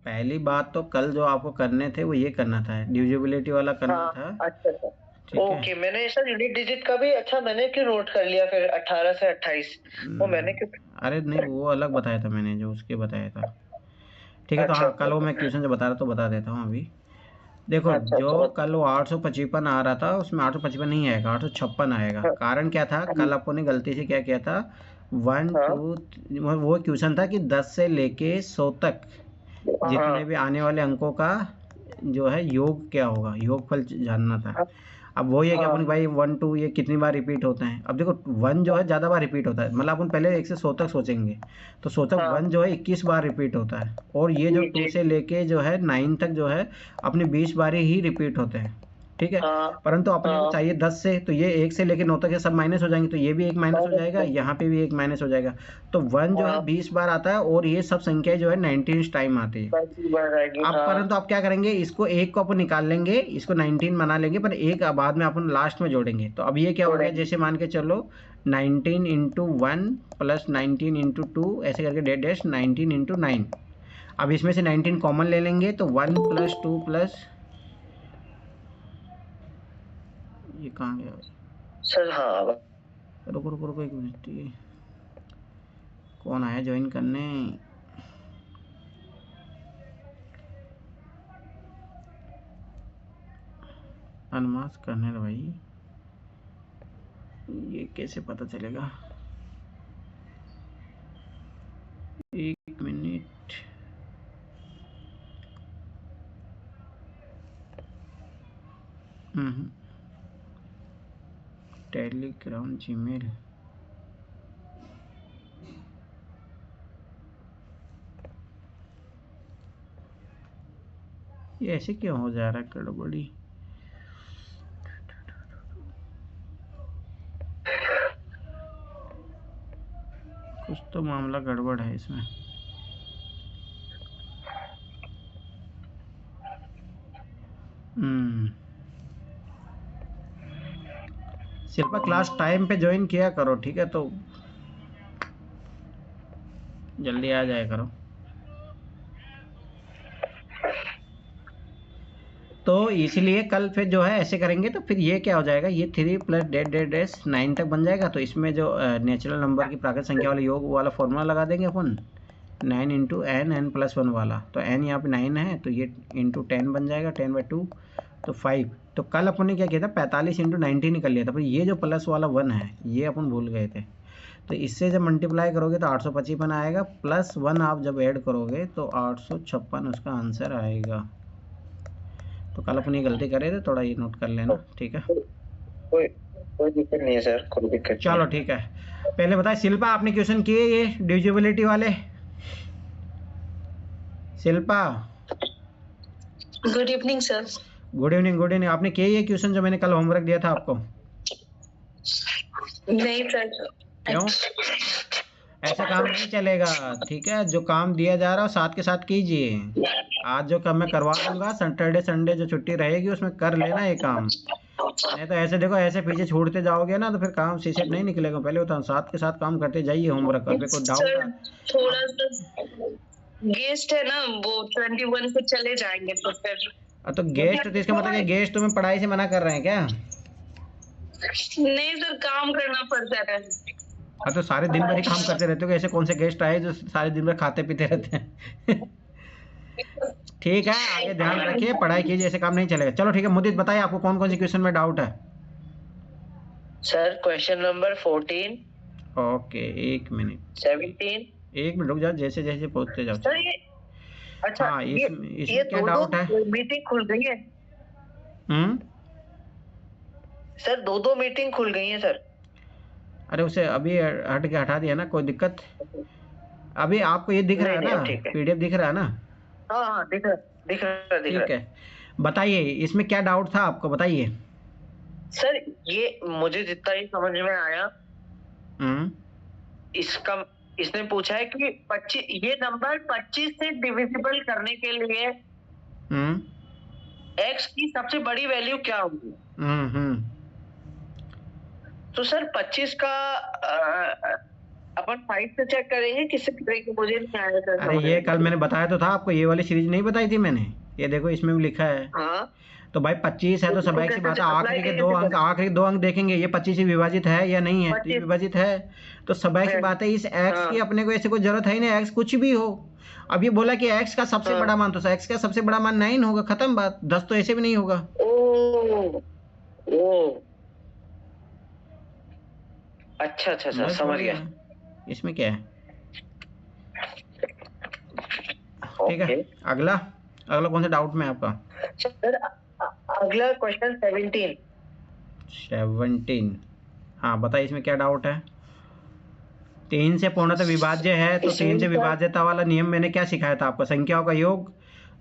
पहली बात तो कल जो आपको करने थे वो ये करना था, डिविजिबिलिटी वाला करना हाँ, था। अच्छा अच्छा। ठीक है। ओके, मैंने सर यूनिट डिजिट का भी अच्छा मैंने क्यों नोट कर लिया फिर 18 से 28 वो मैंने क्यों। अरे नहीं, वो अलग बताया था मैंने, जो उसके बताया था। ठीक है, तो अच्छा हाँ, कल वो अच्छा मैं क्वेश्चन जो बता रहा तो बता देता हूँ अभी। देखो, अच्छा जो अच्छा। कल वो 855 आ रहा था, उसमें 855 नहीं आएगा, 856 आएगा। हाँ कारण क्या था, कल आपको ने गलती से क्या किया था, वन हाँ टू, वो क्वेश्चन था कि 10 से लेके 100 तक जितने हाँ भी आने वाले अंकों का जो है योग क्या होगा, योगफल जानना था। हाँ अब वही है कि अपन हाँ भाई 1 2 ये कितनी बार रिपीट होते हैं। अब देखो 1 जो है ज़्यादा बार रिपीट होता है, मतलब अपन पहले 1 से 100 तक सोचेंगे, तो 100 तक हाँ 1 जो है 21 बार रिपीट होता है, और ये जो जी 2 जी से लेके जो है 9 तक जो है अपने 20 बार ही रिपीट होते हैं। ठीक है। हाँ परंतु अपने को हाँ चाहिए 10 से, तो ये 1 से लेके 9 तक ये सब माइनस हो जाएंगे, तो ये भी एक माइनस हो जाएगा, यहाँ पे भी एक माइनस हो जाएगा। तो 1 जो है हाँ 20 बार आता है, और ये सब संख्याएं जो है 19 टाइम आती है। 25 बढ़ जाएगी अब हाँ। परंतु आप क्या करेंगे, इसको एक को अपन निकाल लेंगे, इसको 19 बना लेंगे, पर एक बाद में अपन लास्ट में जोड़ेंगे। तो अब ये क्या हो गया, जोड़ेंगे जैसे मान के चलो 19 into one plus 19 into two, ऐसे करके डेट डैश 19 इंटू नाइन। अब इसमें से 19 कॉमन ले लेंगे, तो 1 प्लस 2 प्लस, ये कहाँ गया भाई, सर। हाँ रुको रुको रुको एक मिनट, ये कौन आया ज्वाइन करने। अनमास्क करने दो भाई, ये कैसे पता चलेगा, एक मिनट। टेलीग्राम, जीमेल, ये ऐसे क्यों हो जा रहा है गड़बड़ी। कुछ तो मामला गड़बड़ है इसमें। शिल्पा, क्लास टाइम पे ज्वाइन किया करो, ठीक है, तो जल्दी आ जाया करो। तो इसलिए कल फिर जो है ऐसे करेंगे, तो फिर ये क्या हो जाएगा, ये 3 प्लस डेट डेट डैश 9 तक बन जाएगा। तो इसमें जो नेचुरल नंबर की प्राकृतिक संख्या वाले योग वाला फॉर्मूला लगा देंगे अपन, 9 into n n plus one वाला। तो एन यहाँ पे 9 है, तो ये इंटू 10 बन जाएगा, 10/2, तो 5। तो कल अपन ने क्या किया था, 45 इंटू 90 निकल लिया था, पर ये जो प्लस वाला 1 है ये अपन भूल गए थे। तो इससे जब मल्टीप्लाई करोगे तो 855 आएगा, प्लस 1 आप जब ऐड करोगे तो 856 उसका आंसर आएगा। तो कल अपनी गलती करे थे, थोड़ा ये नोट कर लेना, ठीक है। कोई कोई दिक्कत नहीं है सर, कोई दिक्कत नहीं चलो है। ठीक है। पहले बताए शिल्पा, आपने क्वेश्चन किए ये डिविजिबिलिटी वाले। Shilpa, good evening sir. Good evening, good evening. आपने किए ये क्वेश्चन जो मैंने कल होमवर्क दिया था आपको? नहीं सर। क्यों? ऐसा काम नहीं चलेगा, ठीक है। जो काम दिया जा रहा है साथ के साथ कीजिए। आज जो काम मैं करवा दूंगा, सैटरडे संडे जो छुट्टी रहेगी उसमें कर लेना ये काम। नहीं तो ऐसे देखो, ऐसे पीछे छोड़ते जाओगे ना, तो फिर काम सी सेट नहीं निकलेगा। पहले बताओ, साथ के साथ काम करते जाइए होमवर्क का। फिर कोई डाउट सर आ, थोड़ा सा गेस्ट है ना, वो 21 को चले जाएंगे तो फिर। तो गेस्ट, तो इसका मतलब कि गेस्ट तुम्हें पढ़ाई से मना कर रहे हैं क्या? नहीं सर, काम करना पड़ता है। तो सारे दिन भर ही काम करते रहते हो, ऐसे कौन से गेस्ट आए जो सारे दिन भर खाते पीते रहते हैं? ठीक है, आगे ध्यान रखिए, पढ़ाई कीजिए, ऐसे काम नहीं चलेगा। चलो ठीक है, मुदित बताइए आपको कौन कौन सी क्वेश्चन में डाउट है? सर क्वेश्चन नंबर 14, ओके, एक मिनट, 17। एक मिनट रुक जाओ, जैसे जैसे पहुंचते जाओ, सर चलो। ये अच्छा, हाँ, इसमें ये इसमें क्या दो दो डाउट है? मीटिंग खुल गई है हम्म। सर, दो दो मीटिंग खुल गई है सर। अरे उसे अभी हट के हटा दिया ना, कोई दिक्कत? अभी आपको ये दिख रहा नहीं है नहीं, ना, अब ठीक है। पीडीएफ दिख रहा है ना? हाँ हाँ, दिख रहा दिख रहा दिख ठीक रहा। है, बताइए इसमें क्या डाउट था आपको, बताइए। सर ये मुझे जितना ही समझ में आया, हम्म। इसका इसने पूछा है कि 25, ये नंबर 25 से डिविजिबल करने के लिए हम्म। x की सबसे बड़ी वैल्यू क्या होगी। हम्म। तो सर 25 का अपन 5 से चेक करेंगे, किससे करेंगे, मुझे नहीं आया सर अरे समझ ये में। कल मैंने बताया तो था आपको, ये वाली सीरीज नहीं बताई थी मैंने, ये देखो इसमें भी लिखा है। हाँ तो भाई 25 है तो इसको स्वाभाविक सी कैसे बात है, अप्लाई आखिरी के कैसे दो अंक देखेंगे, ये 25 से विभाजित है या नहीं है, तो ये 25 विभाजित है। तो स्वाभाविक सी है। बात है, इस एक्स हाँ की अपने को ऐसे कोई जरूरत है ही नहीं, एक्स कुछ भी हो। अब ये बोला कि एक्स का सबसे हाँ बड़ा मान, तो एक्स का सबसे बड़ा मान 9 होगा, खत्म बात, 10 तो ऐसे भी नहीं होगा। ओ ओ अच्छा अच्छा अच्छा, बस हो समझ गया, गया। इसमें क्या है। ठीक है, ओके अगला अगला कौन सा डाउट में आपका। सर, अगला क्वेश्चन 17। 17, हाँ बताइए इसमें क्या डाउट है। 3 से पूर्णतः विभाज्य है, तो 3 इसमें से सर विभाज्यता वाला नियम मैंने क्या सिखाया था आपको, संख्याओं का योग।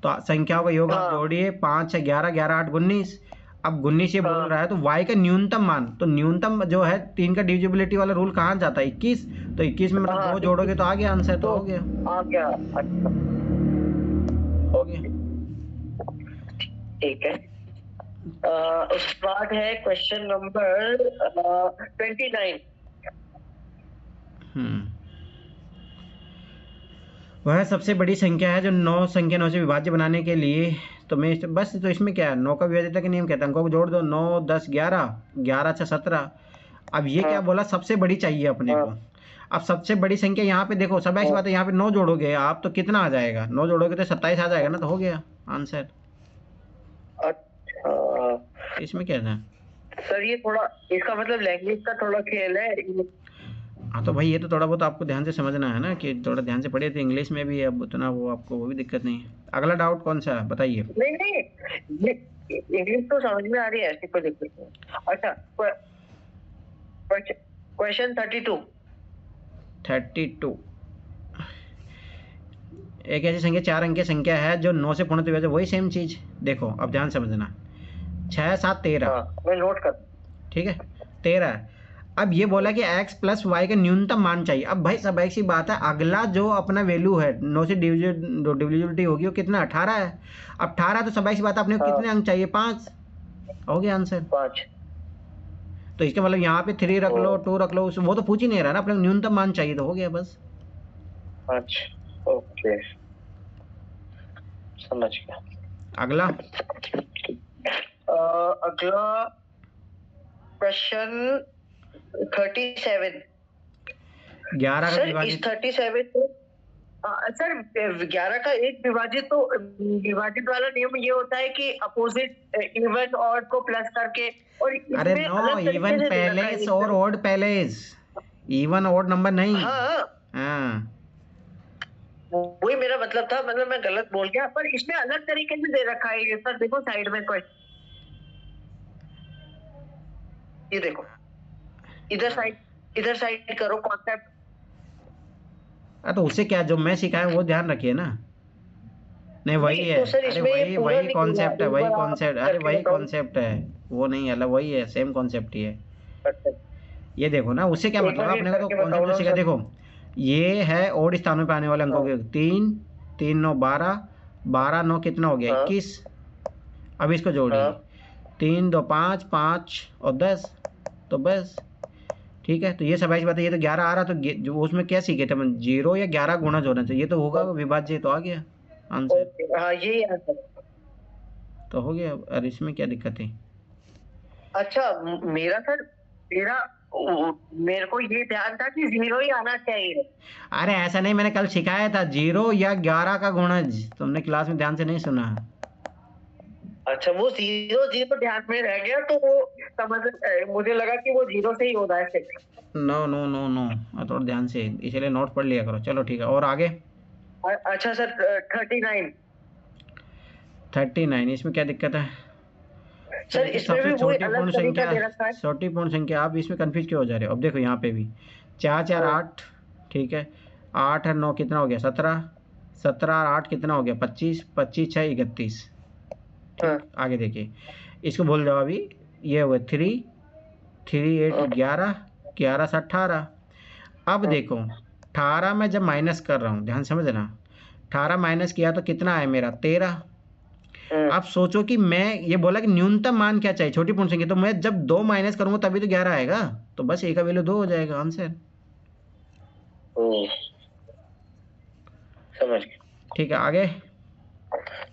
तो संख्याओं का योग आप हाँ जोड़िए, 5 है 11, 11 8 19। अब 19 ये बोल हाँ रहा है, तो y का न्यूनतम मान, तो न्यूनतम जो है 3 का डिविजिबिलिटी वाला रूल कहाँ जाता है, 21। तो 21 में मतलब हाँ 2 जोड़ोगे तो आ गया आंसर, तो तो हो गया, आ गया। अच्छा हो गया। ठीक है। उसके बाद है क्वेश्चन नंबर 29। वह सबसे बड़ी संख्या है जो 9 संख्या 9 से विभाज्य बनाने के लिए, तो मैं बस, तो इसमें क्या है, 9 का विभाज्यता का नियम कहता है, अंकों को जोड़ दो, 9 10 11, 11 6 17। अब ये क्या हाँ बोला, सबसे बड़ी चाहिए अपने हाँ को। अब सबसे बड़ी संख्या यहाँ पे देखो, सब ऐसी हाँ। बात है, यहाँ पे 9 जोड़ोगे आप तो कितना आ जाएगा, 9 जोड़ोगे तो 27 आ जाएगा ना, तो हो गया आंसर। अच्छा इसमें क्या था। सर, ये थोड़ा इसका मतलब लैंग्वेज का थोड़ा खेल है। हाँ तो भाई ये तो थोड़ा बहुत आपको ध्यान से समझना है ना, कि थोड़ा ध्यान से पढ़े थे इंग्लिश में भी, अब उतना वो आपको वो भी दिक्कत नहीं है। अगला डाउट कौन सा है बताइए। नहीं नहीं, ये इंग्लिश तो समझ में आ रही है, ऐसी कोई दिक्कत नहीं। अच्छा, क्वेश्चन 32। 32, एक ऐसी संख्या 4 अंक की संख्या है जो 9 से पूर्णतः विभाज्य, वही सेम चीज देखो, अब ध्यान समझना। 6 7 13, हाँ मैं नोट कर। ठीक है 13। अब ये बोला कि x प्लस वाई का न्यूनतम मान चाहिए। अब भाई सब ऐसी बात है, अगला जो अपना वैल्यू है 9 से डिविजिबिलिटी होगी वो कितना, 18 है। अब 18 तो सब ऐसी बात है, अपने को हाँ। कितने अंक चाहिए, 5, हो गया आंसर। 5। तो इसका मतलब यहाँ पे 3 रख लो, 2 रख लो, वो तो पूछ ही नहीं रहा ना, अपने को न्यूनतम मान चाहिए, तो हो गया बस। अच्छा ओके, समझ गया। अगला अगला प्रश्न 37। 11 का सर इस विभाजित, 37 से सर 11 का एक विभाजित, तो विभाजित वाला नियम ये होता है कि अपोजिट इवन और को प्लस करके, और अरे इसमें नो, अलग तरीके इवन से दे रखा है पैलेस और odd places, even odd number नहीं। हाँ हाँ वही मेरा मतलब था, मतलब मैं गलत बोल गया, पर इसमें अलग तरीके से दे रखा है ये सर। देखो साइड में क्वेश्चन, ये देखो, इधर साइड करो कॉन्सेप्ट। तो उससे क्या, जो मैं सिखाया वो ध्यान रखिए ना। नहीं वही नहीं है, तो सर अरे इसमें ये वही पूरा वही नहीं कॉन्सेप्ट है, पूरा, वही एक बार आप कॉन्सेप्ट, अरे करके वही बताओ। कॉन्सेप्ट है, वो नहीं अलग, वही है, सेम कॉन्सेप्ट ही है। अच्छा, ये देखो ना, उससे क्या एक मतलब, बार ये अपने को तो करके बताओ कॉन्सेप्ट जो ना सिखा, सर। देखो ये है ओड स्थानों पे आने वाले अंकों के, 3 3 9 12, 12 9 कितना हो गया, हाँ 21। अब इसको जोड़िए, हाँ 3 2 5 5 और 10, तो बस ठीक है। तो ये सब ऐसी बात है, ये तो 11 आ रहा, तो जो उसमें क्या सीखे थे हम, 0 या 11 गुणज होना चाहिए, ये तो होगा विभाज्य, तो आ गया आंसर, ओके, हाँ यही आंसर। तो हो गया। और इसमें क्या दिक्कत है। अच्छा मेरा सर, मेरे को ये ध्यान था कि 0 ही आना चाहिए। अरे ऐसा नहीं, मैंने कल सिखाया था 0 या 11 का गुणज, तुमने क्लास में ध्यान से नहीं सुना। अच्छा वो 0 ध्यान में रह गया, तो वो समझ, मुझे लगा कि वो 0 से ही हो रहा है। नो नो नो नो, थोड़ा ध्यान से, इसलिए नोट पढ़ लिया करो। चलो ठीक है, और आगे। अच्छा सर 39। 39, इसमें क्या दिक्कत है। सर इसमें भी सबसे वही छोटी अलग पूर्ण तरीका संख्या, दे रखा है। छोटी पूर्ण संख्या, आप इसमें कंफ्यूज क्यों हो जा रहे हो। अब देखो यहाँ पे भी 4 4 8, ठीक है, 8 और 9 कितना हो गया, 17, 17 और 8 कितना हो गया, 25, 25 6 31। हाँ आगे देखिए, इसको भूल जाओ अभी, ये हुआ 3 3 8 11, 11 से 18। अब देखो 18 में जब माइनस कर रहा हूँ, ध्यान समझना, 18 माइनस किया तो कितना है मेरा, 13। अब सोचो कि मैं ये बोला कि न्यूनतम मान क्या चाहिए, छोटी पूर्ण संख्या, तो मैं जब 2 माइनस करूंगा तभी तो 11 आएगा, तो बस ए का वैल्यू 2 हो जाएगा आंसर। ओ, समझ गया ठीक है, आगे।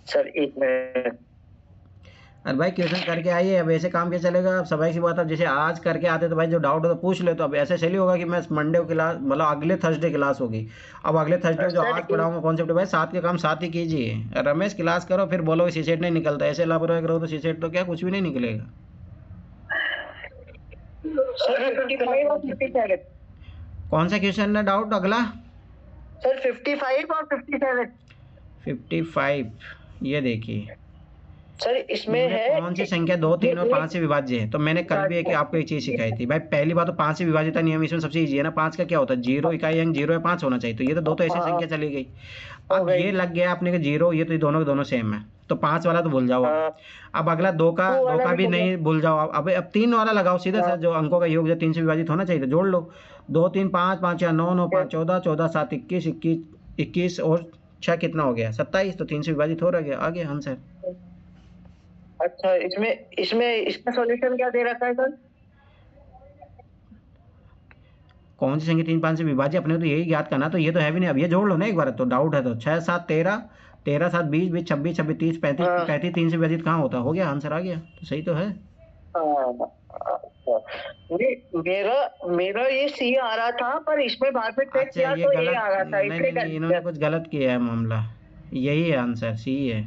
सर। एक मिनट। अरे भाई क्वेश्चन करके आइए, अब ऐसे काम कैसे चलेगा? अब सबाई सी बात, अब जैसे आज करके आते तो भाई जो डाउट हो तो पूछ ले, तो अब ऐसे चली होगा कि मैं मंडे को क्लास, मतलब अगले थर्सडे क्लास होगी। अब अगले थर्सडे जो सर आज पढ़ाऊंगा कॉन्सेप्ट, भाई साथ के काम साथ ही कीजिए। रमेश क्लास करो, फिर बोलो सीसेट नहीं निकलता, ऐसे लापरवाही करो तो सीसेट तो क्या कुछ भी नहीं निकलेगा। सर 55 और 57। कौन सा क्वेश्चन है डाउट अगला? सर 55 और 57। 55, ये देखिए सर इसमें है कौन सी संख्या 2, 3 और 5 से विभाज्य है। तो मैंने कल भी आपको एक चीज सिखाई थी भाई। पहली बात तो 5 से विभाज्यता नियम इसमें सबसे इजी है ना। 5 का क्या होता है, 0 इकाई अंक 0 या 5 होना चाहिए। तो ये तो दो तो ऐसी संख्या चली गई। अब ये लग गया अपने को 0, ये तो दोनों के दोनों सेम है, तो 5 वाला तो भूल जाओ। अब अगला 2 का भी नहीं भूल जाओ। अब 3 वाला लगाओ सीधा सा, जो अंकों का योग जो 3 से विभाजित होना चाहिए, तो जोड़ लो। 2 3 5 5 4 9 9 5 14 14 7 21 21 21 और 6 कितना हो गया 27। तो 3 से विभाजित हो गया, आ गया आंसर। अच्छा, इसमें इसका सॉल्यूशन क्या दे रखा है सर? कौन सी संख्या 3 5 से विभाज्य, अपने को तो यही ज्ञात करना। तो ये तो है भी नहीं, अब ये जोड़ लो ना एक बार, तो डाउट है तो 6 7 13 13 7 20 20 26 26 30 35 35 3 से विभाजित कहाँ होता, हो गया आंसर आ गया। तो सही तो है। मेरा ये सी आ रहा था, पर इसमें बाद में चेक किया तो ये आ रहा था। नहीं, इन्होंने कुछ गलत किया है मामला। यही है आंसर, सी है।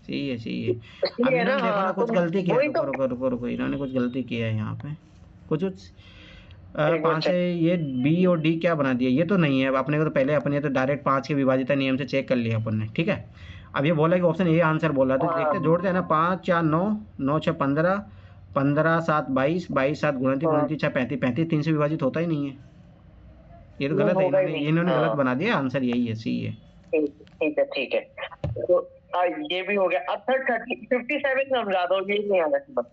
सही है, सही है। अब इन्होंने देखो ना कुछ गलती किया है। रुको, इन्होंने कुछ गलती किया है यहाँ पे। कुछ 5 से ये बी और डी क्या बना दिया, ये तो नहीं है अपने को। तो पहले अपने तो डायरेक्ट 5 के विभाजिता नियम से चेक कर लिया अपन ने, ठीक है। अब ये बोला कि ऑप्शन ए आंसर बोला, तो देखते जोड़ते हैं ना। 5 4 9 9 6 15 15 7 22 22 7 29 6 35 35 3 से विभाजित होता ही नहीं है। ये तो गलत है, इन्होंने गलत बना दिया। आंसर यही है, सी है। ठीक है। तो ये भी हो गया। अब सर 57 समझा दो, ये नहीं आ रहा।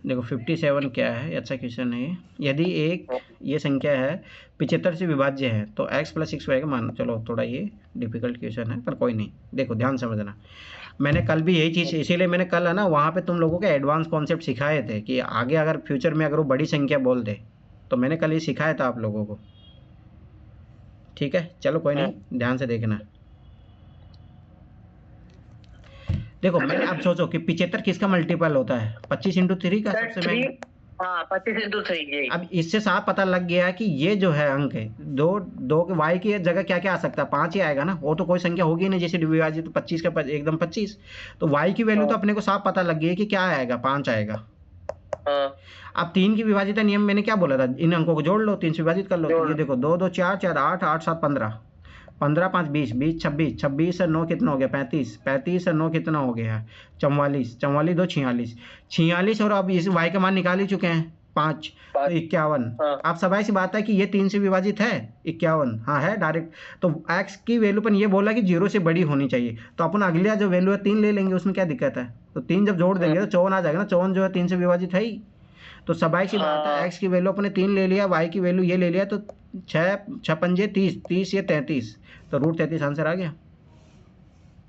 देखो 57 क्या है, अच्छा क्वेश्चन है ये। यदि एक ये संख्या है 75 से विभाज्य है तो x + 6y का मान, चलो थोड़ा ये डिफिकल्ट क्वेश्चन है पर कोई नहीं। देखो ध्यान समझना, मैंने कल भी यही चीज़, इसीलिए मैंने कल है ना वहाँ पे तुम लोगों के एडवांस कॉन्सेप्ट सिखाए थे कि आगे अगर फ्यूचर में अगर वो बड़ी संख्या बोल दे, तो मैंने कल ये सिखाया था आप लोगों को, ठीक है। चलो कोई नहीं, ध्यान से देखना। देखो मैंने अब सोचो कि 75 किसका मल्टीपल होता है, 25 × 3 का सबसे महंगा। 25 × 3। अब इससे साफ पता लग गया कि ये जो है अंक है, दो के वाई की जगह क्या क्या आ सकता है, 5 ही आएगा ना। वो तो कोई संख्या होगी नहीं जैसे विभाजित, तो 25 का एकदम 25। तो वाई की वैल्यू तो अपने को साफ पता लग गई है कि क्या आएगा, 5 आएगा। अब 3 की विभाजित नियम मैंने क्या बोला था, इन अंकों को जोड़ लो, 3 से विभाजित कर लो। तो ये देखो 2 2 4 4 8 8 7 15 15 5 20 20 26 26 और 9 कितना हो गया 35 35 और 9 कितना हो गया 44 44 2 46 46। और अब इस y का मान निकाल ही चुके हैं 5, तो 51। अब सबाई सी बात है कि ये 3 से विभाजित है 51, हाँ है डायरेक्ट। तो x की वैल्यू पर ये बोला कि 0 से बड़ी होनी चाहिए, तो अपन अगला जो वैल्यू है 3 ले लेंगे, उसमें क्या दिक्कत है। तो 3 जब जोड़ देंगे तो 54 आ जाएगा ना। 54 जो है 3 से विभाजित है ही। तो सबाई सी बात है, x की वैल्यू अपने 3 ले लिया, y की वैल्यू ये ले लिया, तो 6 पंजे 30 30 ये 33, तो √33 आंसर आ गया।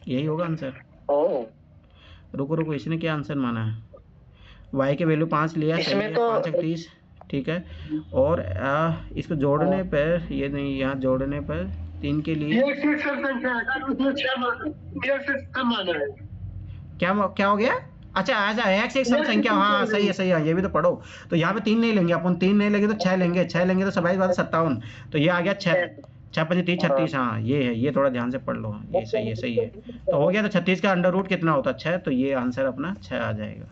यही होगा आंसर। रुको इसने क्या आंसर माना है, y की वैल्यू 5 लिया, सही है, 5 × 30, ठीक है। और इसको जोड़ने पर, ये नहीं, यहाँ जोड़ने पर 3 के लिए क्या हो गया। अच्छा x एक सम संख्या, हाँ सही है, ये भी तो पढ़ो। तो यहाँ पे 3 नहीं लेंगे अपन, 3 नहीं लेंगे तो 6 लेंगे, 6 लेंगे तो 57, तो ये आ गया 6 5 30 36। हाँ ये है, ये थोड़ा ध्यान से पढ़ लो, ये सही है। तो हो गया। तो 36 का अंडर रूट कितना होता है 6, तो ये आंसर अपना 6 आ जाएगा।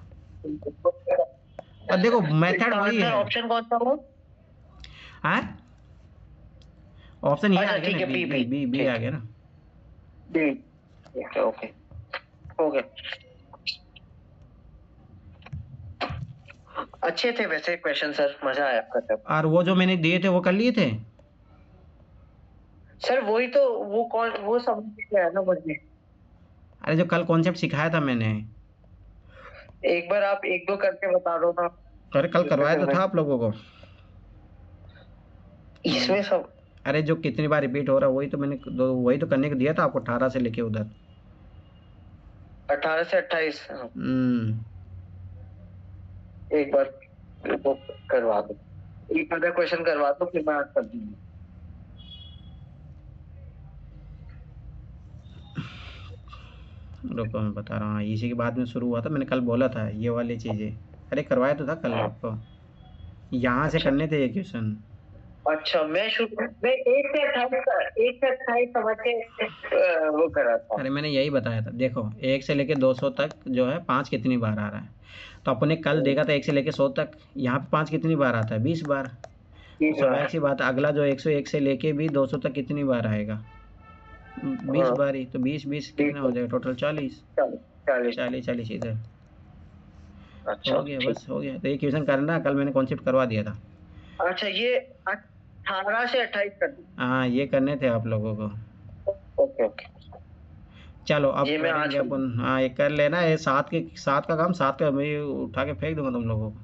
अब देखो मेथड वही है। ऑप्शन कौन सा हो? हाँ ऑप्शन ये आ गया ना, बी आ गया ना। ओके हो गया। अच्छे थे वैसे क्वेश्चन सर, मजा आया आपका। और वो जो मैंने दिए थे वो कर लिए थे सर, वही तो, वो समझ गया ना मुझे। अरे जो कल कॉन्सेप्ट सिखाया था मैंने, एक बार आप 1-2 करके बता दो ना। अरे कल करवाया तो था आप लोगों को इसमें सब। अरे जो कितनी बार रिपीट हो रहा है, वही तो मैंने वही तो करने को दिया था आपको, 18 से लेके उधर 18 से 28। एक बार वो करवा दो, एक आधा क्वेश्चन करवा दो, फिर मैं आज कर दूंगा। रुको मैं बता रहा हूँ, इसी के बाद में शुरू हुआ था, मैंने कल बोला था ये वाली चीज़ें। अरे करवाया तो था कल आपको, यहाँ से अच्छा। करने थे ये क्वेश्चन। अच्छा, मैं 1 से 28 समझ के वो करा था। अरे मैंने यही बताया था, देखो 1 से लेके 200 तक जो है 5 कितनी बार आ रहा है, तो अपने कल देखा था 1 से लेके 100 तक, यहाँ पे 5 कितनी बार आता है, 20 बार। तो स्वाभाविक सी बात है, अगला जो 101 से लेके भी 200 तक कितनी बार आएगा, 20 बार ही, तो 20 कितना हो जाएगा टोटल, 40 40 इधर। अच्छा हो गया, बस हो गया। तो ये क्वेश्चन करना, कल मैंने कॉन्सेप्ट करवा दिया था। अच्छा, ये 18 से 28 कर। हाँ ये करने थे आप लोगों को। Okay okay. चलो अब ये मैं आज करेंगे अपन, हाँ ये कर लेना, ये 7 का काम 7 का मैं उठा के फेंक दूंगा तुम लोगों को,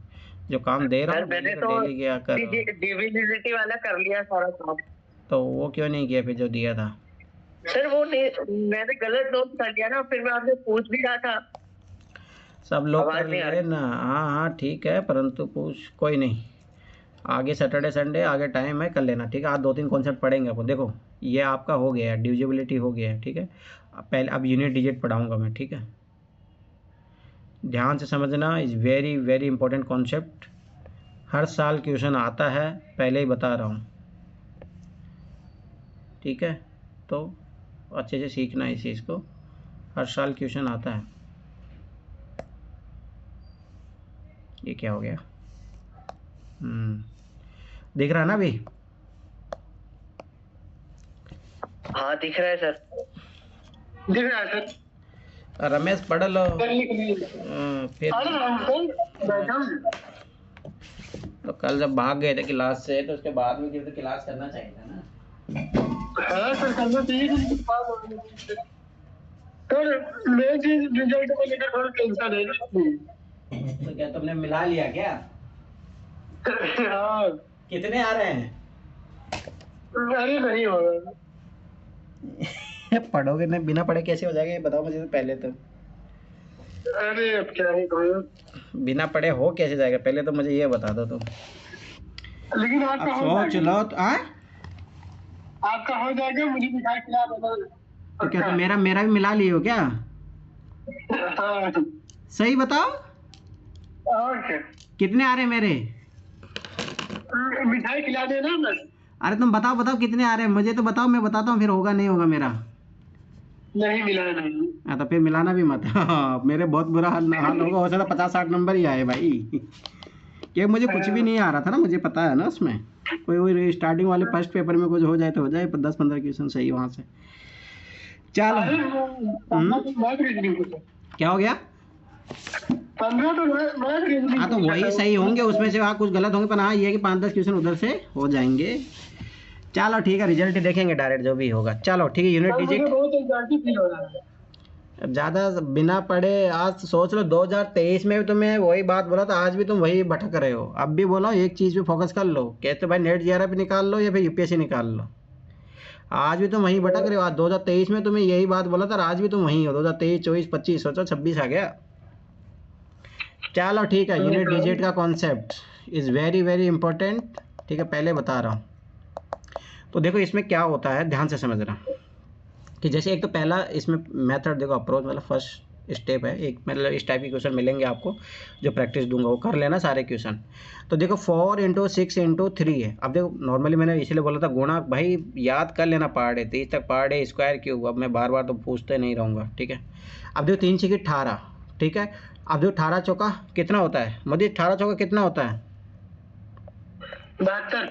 जो काम दे रहा हूँ मैंने तो डेली किया करो। डिविजिबिलिटी वाला कर लिया सारा काम। तो वो क्यों नहीं किया फिर जो दिया था? सर वो नहीं, मैंने गलत नोट कर लिया ना, फिर मैं आपसे पूछ भी रहा था। सब लोग आवाज कर नहीं आ ले ना, हाँ हाँ ठीक है, परंतु पूछ कोई नहीं, आगे सैटरडे संडे आगे टाइम है, कर लेना ठीक है। आज 2-3 कॉन्सेप्ट पढ़ेंगे अपन। देखो ये आपका हो गया है, डिविजिबिलिटी हो गया है, ठीक है। पहले अब यूनिट डिजिट पढ़ाऊंगा मैं, ठीक है। ध्यान से समझना, is very very important concept, हर साल क्वेश्चन आता है, पहले ही बता रहा हूँ, ठीक है। तो अच्छे से सीखना इस चीज़ को, हर साल क्वेश्चन आता है। ये क्या हो गया? दिख रहा है ना अभी? हाँ दिख रहा है सर, दिख रहा है सर। रमेश पढ़ लो फिर। तो कल जब भाग गए थे क्लास से, तो उसके बाद में फिर तो क्लास करना चाहिए था ना। हाँ सर, करना चाहिए। सर मैं रिजल्ट को लेकर थोड़ा टेंशन है ना। तो क्या तुमने मिला लिया क्या? हाँ। कितने आ रहे हैं? अरे नहीं होगा। पढ़ोगे नहीं, बिना पढ़े कैसे हो जाएगा ये बताओ मुझे तो पहले तो। अरे अब क्या ही कहूँ, बिना पढ़े हो कैसे जाएगा, पहले तो मुझे ये बता दो तुम। लेकिन अब सोच लो तो आपका हो जाएगा, मुझे दिखाई खिला देना। तो क्या तुम मेरा भी मिला लिए हो क्या? हाँ। सही बताओ, और क्या? कितने आ रहे हैं मेरे? मिठाई खिला देना बस। अरे तुम बताओ कितने आ रहे हैं, मुझे तो बताओ, मैं बताता हूँ फिर होगा नहीं होगा मेरा। नहीं मिला नहीं। हाँ तो फिर मिलाना भी मत। मेरे बहुत बुरा हाल होगा, हो सकता 50-60 नंबर ही आए भाई, क्योंकि मुझे कुछ भी नहीं आ रहा था ना, मुझे पता है ना उसमें, कोई स्टार्टिंग वाले फर्स्ट पेपर में कुछ हो जाए तो हो जाए, 10-15 क्वेश्चन सही वहाँ से। चलो क्या हो गया? 15 तो हाँ तो वही सही होंगे, उसमें से वहाँ कुछ गलत होंगे, पर हाँ ये है कि 5-10 क्वेश्चन उधर से हो जाएंगे। चलो ठीक है, रिजल्ट देखेंगे डायरेक्ट जो भी होगा। चलो ठीक है, यूनिट डिजिट ज़्यादा बिना पढ़े, आज सोच लो 2023 में भी तुम्हें वही बात बोला था, आज भी तुम वही भटक रहे हो। अब भी बोलो एक चीज़ पे फोकस कर लो, कहते भाई नेट जीआरएफ निकाल लो या फिर यूपीएससी निकाल लो, आज भी तुम वहीं भटक रहे हो। आज 2023 में तुम्हें यही बात बोला था, आज भी तुम वहीं हो। 2023, 24, 25 सोचो 26 आ गया। चलो ठीक है, यूनिट डिजिट का concept is very very important, ठीक है, पहले बता रहा हूँ। तो देखो इसमें क्या होता है, ध्यान से समझना कि जैसे एक तो पहला इसमें मेथड देखो, अप्रोच मतलब फर्स्ट स्टेप है, एक मतलब इस टाइप के क्वेश्चन मिलेंगे आपको, जो प्रैक्टिस दूंगा वो कर लेना सारे क्वेश्चन। तो देखो 4 × 6 × 3 है। अब देखो नॉर्मली मैंने इसलिए बोला था गुणा, भाई याद कर लेना, पार्ट है 30 तक, पार्ट है स्क्वायर क्यूब, अब मैं बार बार तो पूछते नहीं रहूँगा, ठीक है। अब देखो 3 × 6 = 18, ठीक है। अब देखो 18 चौका कितना होता है, मुझे 18 चौका कितना होता है, 72,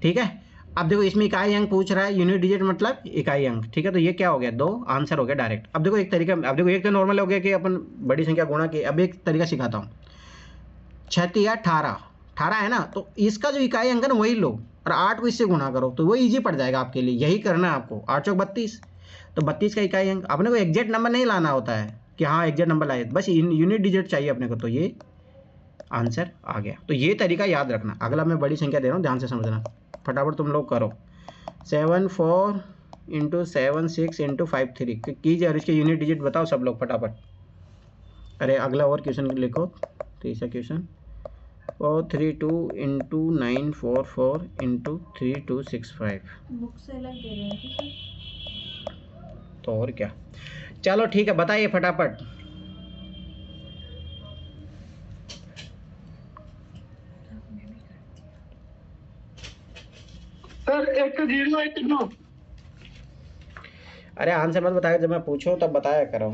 ठीक है। अब देखो इसमें इकाई अंक पूछ रहा है, यूनिट डिजिट मतलब इकाई अंक, ठीक है। तो ये क्या हो गया, 2 आंसर हो गया डायरेक्ट। अब देखो एक तरीका, अब देखो एक तो नॉर्मल हो गया कि अपन बड़ी संख्या गुणा की, अब एक तरीका सिखाता हूँ। 6 × 18 है ना, तो इसका जो इकाई अंक है ना वही लो और 8 को इससे गुणा करो, तो वो ईजी पड़ जाएगा आपके लिए, यही करना है आपको। 8 चौक 32, तो 32 का इकाई अंक। अपने को एग्जैक्ट नंबर नहीं लाना होता है कि हाँ एग्जैक्ट नंबर लाए, बस यूनिट डिजिट चाहिए अपने को, तो ये आंसर आ गया। तो ये तरीका याद रखना। अगला मैं बड़ी संख्या दे रहा हूँ, ध्यान से समझना, फटाफट तुम लोग करो। 7 4 × 7 6 × 5 3 कीजिए, और इसके यूनिट डिजिट बताओ सब लोग फटाफट। अरे अगला और क्वेश्चन लिखो, तीसरा क्वेश्चन 432 × 944 × 3265। बुक से अलग दे रहे हैं तो और क्या। चलो ठीक है, बताइए फटाफट। सर 1 0 1 9। अरे आंसर मत बताया, जब मैं पूछूं तब बताया करो।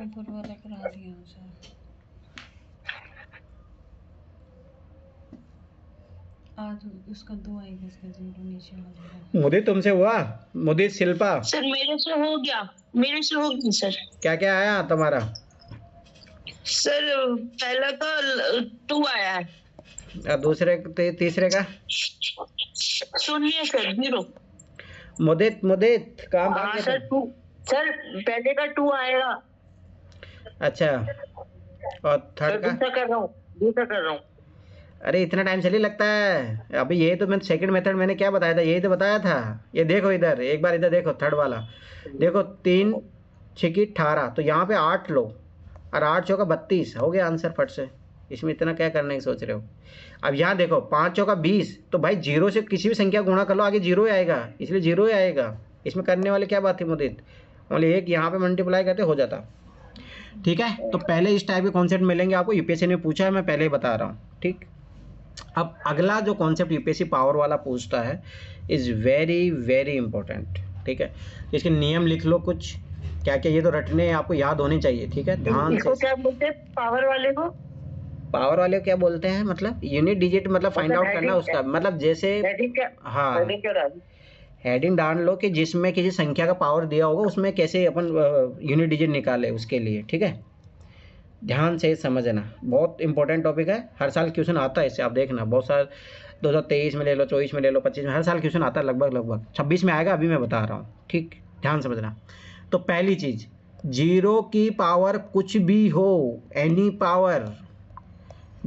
ऊपर वाला करा दिया सर। आज उसका 2 आएगा, इसका 0 नीचे वाले का। मुदित तुमसे हुआ? मुदित, शिल्पा, सर मेरे से हो गया, मेरे से हो गया सर। क्या क्या आया तुम्हारा? सर पहला का 2 आया है। और दूसरे तीसरे का? सुनिए सर 0। मुदित, मुदित कहाँ भाग हाँ गए सर तुम? 2। सर पहले का 2 आएगा। अच्छा, और सर थर्ड का? दूसरा कर रहा हूँ। अरे इतना टाइम चलिए लगता है। अभी ये तो मैं सेकंड मेथड मैंने क्या बताया था, यही तो बताया था। ये देखो इधर, एक बार इधर देखो, थर्ड वाला देखो, 3 6 18, तो यहाँ पे 8 लो, और 8 चौका 32, हो गया आंसर फट से। इसमें इतना क्या करने की सोच रहे हो? अब यहाँ देखो 5 चौका 20, तो भाई 0 से किसी भी संख्या गुणा कर लो, आगे 0 ही आएगा, इसलिए 0 ही आएगा। इसमें करने वाले क्या बात थी मुदित? ओनली एक यहाँ पे मल्टीप्लाई करते हो जाता। ठीक है, तो पहले इस टाइप के कॉन्सेप्ट मिलेंगे आपको, यूपीएससी ने पूछा है, मैं पहले ही बता रहा हूँ। ठीक, अब अगला जो कॉन्सेप्ट यूपीएससी पावर वाला पूछता है इज़ वेरी वेरी इंपॉर्टेंट। ठीक है, इसके नियम लिख लो कुछ, क्या क्या, ये तो रटने आपको याद होने चाहिए। ठीक है, ध्यान इसको से। क्या बोलते हैं पावर वाले को? पावर वाले को क्या बोलते हैं? मतलब यूनिट डिजिट, मतलब फाइंड आउट करना उसका, मतलब जैसे हेडिंग क्या? हाँ, हेडिंग क्या डाली? हेडिंग डाल लो कि जिसमें किसी संख्या का पावर दिया होगा उसमें कैसे अपन यूनिट डिजिट निकाले उसके लिए। ठीक है, ध्यान से समझना, बहुत इंपॉर्टेंट टॉपिक है। हर साल क्वेश्चन आता है इससे, आप देखना। बहुत साल 2023 में ले लो, 24 में ले लो, 25 में, हर साल क्वेश्चन आता है लगभग 26 में आएगा, अभी मैं बता रहा हूँ। ठीक, ध्यान समझना। तो पहली चीज़, 0 की पावर कुछ भी हो, एनी पावर,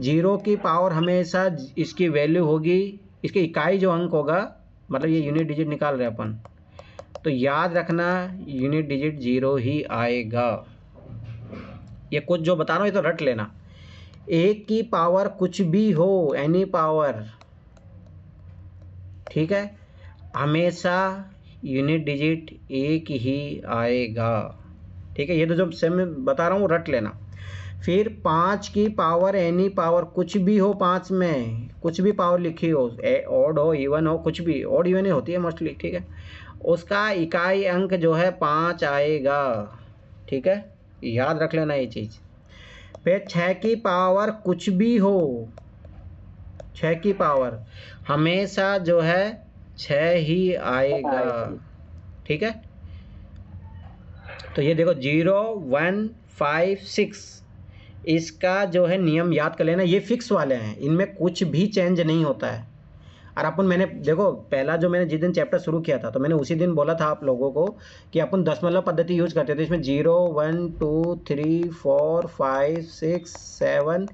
0 की पावर हमेशा इसकी वैल्यू होगी, इसकी इकाई जो अंक होगा, मतलब ये यूनिट डिजिट निकाल रहे अपन, तो याद रखना यूनिट डिजिट 0 ही आएगा। ये कुछ जो बता रहा हूँ ये तो रट लेना। 1 की पावर कुछ भी हो, एनी पावर, ठीक है, हमेशा यूनिट डिजिट 1 ही आएगा। ठीक है, ये तो जो सेम बता रहा हूँ रट लेना। फिर 5 की पावर एनी पावर, कुछ भी हो 5 में, कुछ भी पावर लिखी हो, ऑड हो इवन हो, कुछ भी, ऑड इवन ही होती है मोस्टली। ठीक है, उसका इकाई अंक जो है 5 आएगा। ठीक है, याद रख लेना ये चीज़। फिर 6 की पावर कुछ भी हो, 6 की पावर हमेशा जो है 6 ही आएगा। ठीक है, तो ये देखो 0 1 5 6, इसका जो है नियम याद कर लेना, ये फिक्स वाले हैं, इनमें कुछ भी चेंज नहीं होता है। और अपन, मैंने देखो पहला जो मैंने जिस दिन चैप्टर शुरू किया था, तो मैंने उसी दिन बोला था आप लोगों को कि अपन दशमलव पद्धति यूज करते थे। इसमें 0 1 2 3 4 5 6 7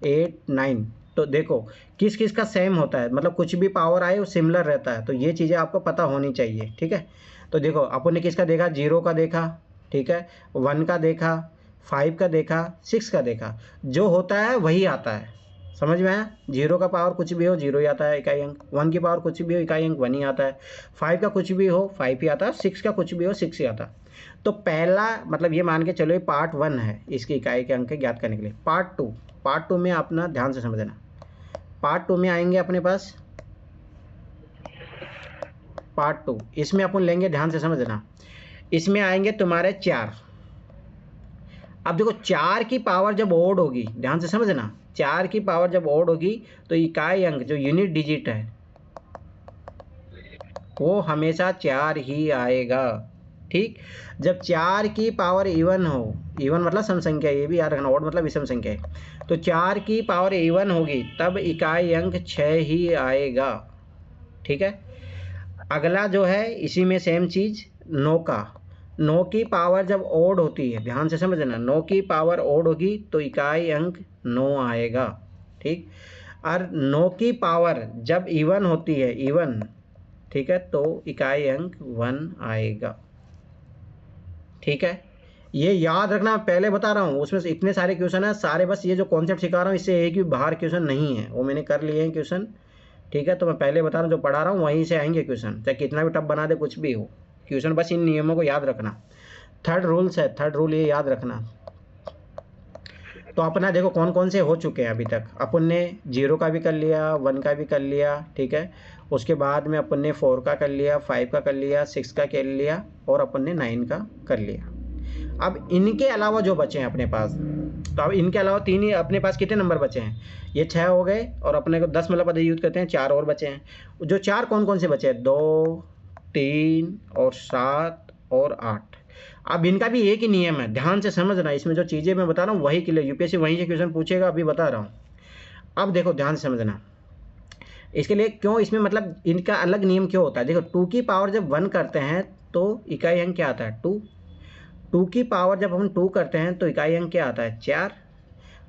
8 9, तो देखो किस किस का सेम होता है, मतलब कुछ भी पावर आए वो सिमिलर रहता है। तो ये चीज़ें आपको पता होनी चाहिए। ठीक है, तो देखो अपन ने किसका देखा, 0 का देखा, ठीक है, 1 का देखा, 5 का देखा, 6 का देखा, जो होता है वही आता है। समझ में आया? 0 का पावर कुछ भी हो 0 ही आता है इकाई अंक, 1 की पावर कुछ भी हो इकाई अंक 1 ही आता है, 5 का कुछ भी हो 5 ही आता है, 6 का कुछ भी हो 6 ही आता है। तो पहला मतलब ये मान के चलो ये पार्ट 1 है इसकी इकाई के अंक ज्ञात करने के लिए। पार्ट 2 में अपना ध्यान से समझना। पार्ट 2 में आएंगे अपने पास, पार्ट 2 इसमें अपन लेंगे, ध्यान से समझना, इसमें आएंगे तुम्हारे 4। अब देखो 4 की पावर जब ओड होगी, ध्यान से समझना, 4 की पावर जब ओड होगी तो इकाई अंक जो यूनिट डिजिट है वो हमेशा 4 ही आएगा। ठीक, जब 4 की पावर इवन हो, इवन मतलब सम संख्या, ये भी याद रखना, ओड मतलब विषम संख्या है, तो 4 की पावर इवन होगी तब इकाई अंक 6 ही आएगा। ठीक है, अगला जो है इसी में सेम चीज़, 9 की पावर जब ओड होती है, ध्यान से समझना, 9 की पावर ओड होगी तो इकाई अंक 9 आएगा। ठीक, और 9 की पावर जब इवन होती है, इवन, ठीक है, तो इकाई अंक 1 आएगा। ठीक है, ये याद रखना, मैं पहले बता रहा हूँ, उसमें से इतने सारे क्वेश्चन है सारे, बस ये जो कॉन्सेप्ट सिखा रहा हूँ इससे एक भी बाहर क्वेश्चन नहीं है, वो मैंने कर लिए हैं क्वेश्चन, ठीक है। तो मैं पहले बता रहा हूँ जो पढ़ा रहा हूँ वहीं से आएंगे क्वेश्चन, चाहे कितना भी टफ बना दे कुछ भी हो क्वेश्चन, बस इन नियमों को याद रखना। थर्ड रूल्स है, थर्ड रूल ये याद रखना। तो अपना देखो कौन कौन से हो चुके हैं अभी तक, अपन ने 0 का भी कर लिया, 1 का भी कर लिया, ठीक है। उसके बाद में अपन ने 4 का कर लिया, 5 का कर लिया, 6 का कर लिया, और अपन ने 9 का कर लिया। अब इनके अलावा जो बचे हैं अपने पास, तो अब इनके अलावा 3 ही अपने पास कितने नंबर बचे हैं, ये 6 हो गए, और अपने को 10 मतलब यूज करते हैं, 4 और बचे हैं। जो 4 कौन कौन से बचे हैं, 2, 3 और 7 और 8। अब इनका भी एक ही नियम है, ध्यान से समझना, इसमें जो चीज़ें मैं बता रहा हूँ वही क्लियर, यूपीएससी वहीं से क्वेश्चन पूछेगा, अभी बता रहा हूँ। अब देखो ध्यान से समझना, इसके लिए क्यों इसमें मतलब इनका अलग नियम क्यों होता है। देखो 2 की पावर जब 1 करते हैं तो इकाई अंक क्या आता है, 2। 2 की पावर जब हम 2 करते हैं तो इकाई अंक क्या आता है, 4।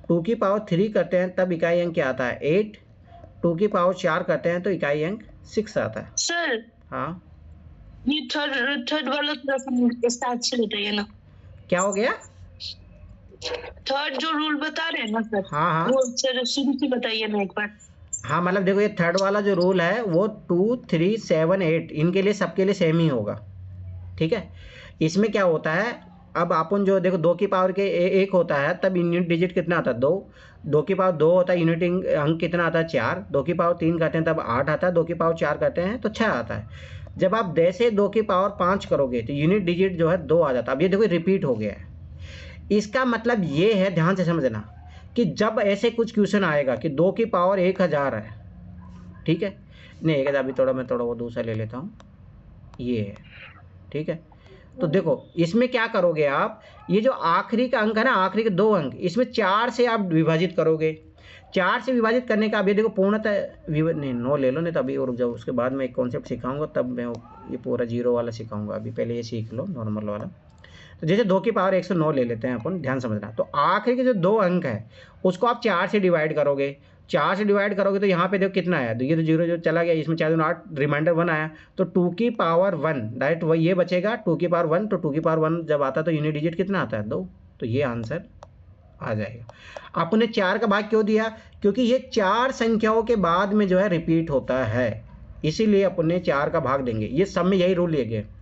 2 की पावर 3 करते हैं तब इकाई अंक क्या आता है, 8। 2 की पावर 4 करते हैं तो इकाई अंक 6 आता है। सर हाँ, ये थर्ड वाला थोड़ा स्टार्ट से बताइए ना। क्या हो गया, थर्ड जो रूल बता रहे हैं ना सर, हाँ हाँ वो सर शुरू से बताइए ना एक बार। हाँ, मतलब देखो ये थर्ड वाला जो रूल है वो 2, 3, 7, 8 इनके लिए सबके लिए सेम ही होगा, ठीक है। इसमें क्या होता है, अब अपन जो देखो 2 की पावर के 1 होता है तब यूनिट डिजिट कितना आता है, 2। 2 की पावर 2 होता है, यूनिट अंक कितना आता है, 4। 2 की पावर 3 करते हैं तब 8 आता है, 2 की पावर 4 करते हैं तो 6 आता है। जब आप जैसे 2 की पावर 5 करोगे तो यूनिट डिजिट जो है 2 आ जाता है। अब ये देखो रिपीट हो गया है, इसका मतलब ये है, ध्यान से समझना, कि जब ऐसे कुछ क्वेश्चन आएगा कि 2 की पावर 1000 है, ठीक है, नहीं 1000 अभी थोड़ा मैं थोड़ा वो दूसरा ले लेता हूँ, ये है, ठीक है। तो देखो इसमें क्या करोगे आप, ये जो आखिरी का अंक है ना, आखिरी के 2 अंक, इसमें 4 से आप विभाजित करोगे। 4 से विभाजित करने का, अब ये देखो पूर्णतः नहीं 9 ले लो, नहीं तो अभी और जब उसके बाद में एक कॉन्सेप्ट सिखाऊंगा तब मैं ये पूरा 0 वाला सिखाऊंगा, अभी पहले ये सीख लो नॉर्मल वाला। तो जैसे 2 की पावर 109 ले लेते हैं अपन, ध्यान समझना। तो आखिरी के जो 2 अंक है उसको आप 4 से डिवाइड करोगे। 4 से डिवाइड करोगे तो यहाँ पे देखो कितना आया, तो ये तो 0 जो चला गया, इसमें 4 8 रिमाइंडर 1 आया, तो 2 की पावर 1 डायरेक्ट वही ये बचेगा, 2 की पावर 1। तो 2 की पावर 1 जब आता है तो यूनिट डिजिट कितना आता है, 2। तो ये आंसर आ जाएगा। आपने 4 का भाग क्यों दिया, क्योंकि ये 4 संख्याओं के बाद में जो है रिपीट होता है, इसीलिए अपने 4 का भाग देंगे। ये सब में यही रूल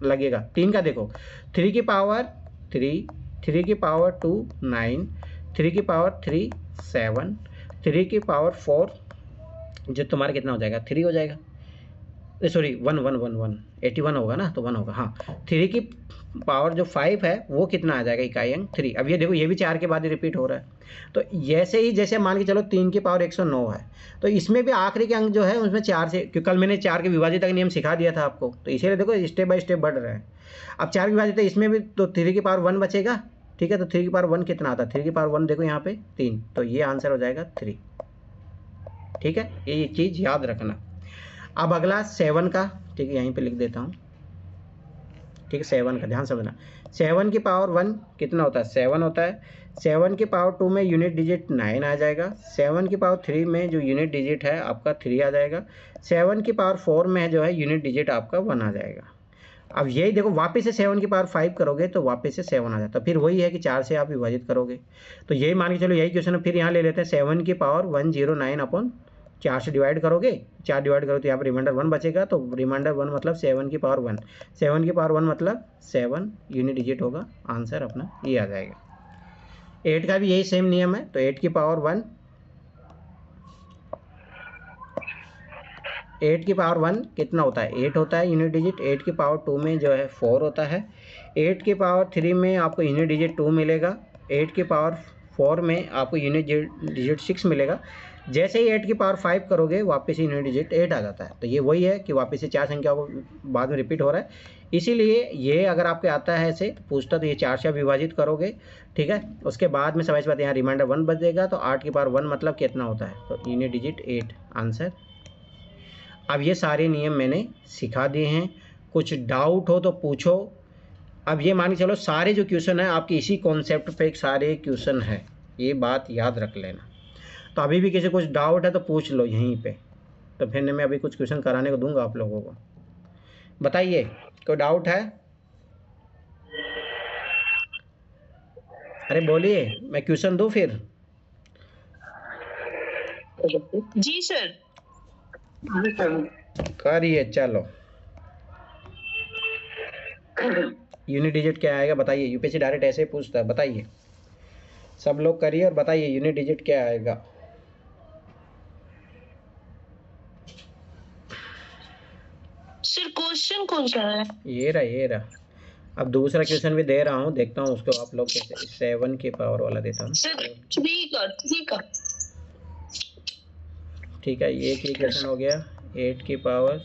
लगेगा। 3 का देखो, 3 की पावर 3, 3 की पावर 2 9, 3 की पावर 3 7, 3 की पावर 4 जो तुम्हारा कितना हो जाएगा, 3 हो जाएगा, सॉरी 1 1 1 1 81 होगा ना, तो 1 होगा, हाँ। 3 की पावर जो 5 है वो कितना आ जाएगा, इकाई अंक 3। अब ये देखो ये भी 4 के बाद ही रिपीट हो रहा है। तो जैसे ही जैसे मान के चलो 3 की पावर 109 है, तो इसमें भी आखिरी के अंक जो है उसमें 4 से, क्योंकि कल मैंने 4 के विभाजित का नियम सिखा दिया था आपको, तो इसीलिए देखो स्टेप बाय स्टेप बढ़ रहा है। अब 4 की विभाजित है इसमें भी, तो 3 की पावर 1 बचेगा, ठीक है। तो 3 की पावर 1 कितना आता है, 3 की पावर 1 देखो यहाँ पे 3, तो ये आंसर हो जाएगा 3, ठीक है। ये चीज़ याद रखना। अब अगला 7 का, ठीक है, यहीं पे लिख देता हूँ, ठीक है। 7 का ध्यान समझना, 7 की पावर 1 कितना होता है, 7 होता है। 7 की पावर 2 में यूनिट डिजिट 9 आ जाएगा। 7 की पावर 3 में जो यूनिट डिजिट है आपका 3 आ जाएगा। 7 की पावर 4 में जो है यूनिट डिजिट आपका 1 आ जाएगा। अब यही देखो वापस से 7 की पावर 5 करोगे तो वापस से 7 आ जाता है, फिर वही है कि 4 से आप विभाजित करोगे। तो यही मान के चलो यही क्वेश्चन है, फिर यहाँ ले लेते हैं 7 की पावर 109 अपॉन 4 से डिवाइड करोगे, 4 डिवाइड करो तो यहाँ पर रिमाइंडर 1 बचेगा, तो रिमाइंडर 1 मतलब 7 की पावर 1, 7 की पावर 1 मतलब 7 यूनिट डिजिट होगा, आंसर अपना ये आ जाएगा। 8 का भी यही सेम नियम है, तो 8 की पावर 1, 8 की पावर 1 कितना होता है, 8 होता है यूनिट डिजिट। 8 की पावर 2 में जो है 4 होता है। 8 की पावर 3 में आपको यूनिट डिजिट 2 मिलेगा। 8 की पावर 4 में आपको यूनिट डिजिट 6 मिलेगा। जैसे ही 8 की पावर 5 करोगे वापस यूनिट डिजिट 8 आ जाता है। तो ये वही है कि वापस से 4 संख्या को बाद में रिपीट हो रहा है, इसीलिए ये अगर आपके आता है ऐसे तो पूछता तो ये 4 से विभाजित करोगे, ठीक है। उसके बाद में समझ पाते हैं यहाँ रिमाइंडर 1 बचेगा, तो 8 की पावर 1 मतलब कितना होता है, तो यूनिट डिजिट 8 आंसर। अब ये सारे नियम मैंने सिखा दिए हैं, कुछ डाउट हो तो पूछो। अब ये मान के चलो सारे जो क्वेश्चन है आपके इसी कॉन्सेप्ट पे सारे क्वेश्चन है, ये बात याद रख लेना। तो अभी भी किसी कुछ डाउट है तो पूछ लो यहीं पे, तो फिर मैं अभी कुछ क्वेश्चन कराने को दूंगा आप लोगों को। बताइए कोई डाउट है? अरे बोलिए, मैं क्वेश्चन दूं फिर? जी सर। करिए चलो। यूनिट डिजिट क्या आएगा बताइए, यूपीएससी डायरेक्ट ऐसे ही पूछता है, बताइए सब लोग करिए और बताइए यूनिट डिजिट क्या आएगा। सर क्वेश्चन कौन सा है? ये रहा। अब दूसरा क्वेश्चन भी दे रहा हूँ, देखता हूँ उसको आप लोग कैसे। 7 की पावर वाला देता हूँ। सर 3 का। ठीक है, ये क्वेश्चन हो गया। 8 की पावर,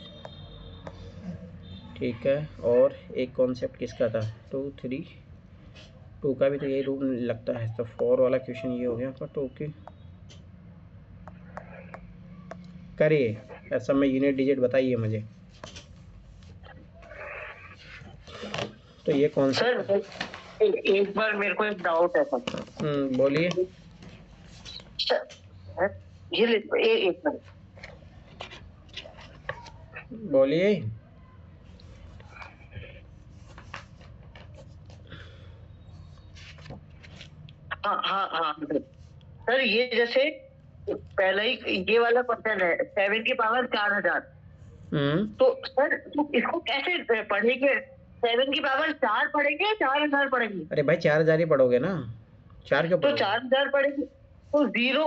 ठीक है। और एक कॉन्सेप्ट किसका था? 2 3 2 का भी तो यही रूप लगता है, तो 4 वाला क्वेश्चन ये हो गया आपका 2 की। करिए ऐसा में यूनिट डिजिट बताइए मुझे। तो ये कौन सा? सर एक बार मेरे को एक डाउट है सर। बोलिए। ये एक मिनट बोलिए। हाँ सर, ये जैसे पहले ही ये वाला क्वेश्चन है 7 की पावर 4000। तो सर तो इसको कैसे पढ़ेंगे? 7 की पावर 4 पढ़ेंगे या 4000 पढ़ेंगे? अरे भाई 4000 ही पढ़ोगे ना, 4 क्यों तो पढ़ोगे? 4000 पढ़ेंगे तो 0।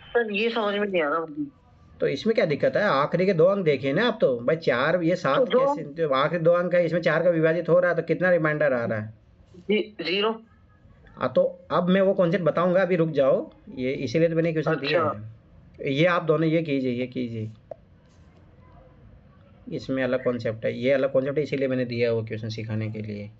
सर ये समझ में नहीं आ रहा मुझे। तो इसमें क्या दिक्कत है? आखिरी के 2 अंक देखे ना आप तो भाई। 4 ये 7 तो कैसे? तो आखिरी 2 अंक है, इसमें 4 का विभाजित हो रहा है, तो कितना रिमाइंडर आ रहा है? 0। तो अब मैं वो कॉन्सेप्ट बताऊंगा, अभी रुक जाओ। ये इसीलिए तो मैंने क्वेश्चन दिया है। ये आप दोनों ये कीजिए। इसमें अलग कॉन्सेप्ट है, ये अलग कॉन्सेप्ट है, इसीलिए मैंने दिया है वो क्वेश्चन सिखाने के लिए।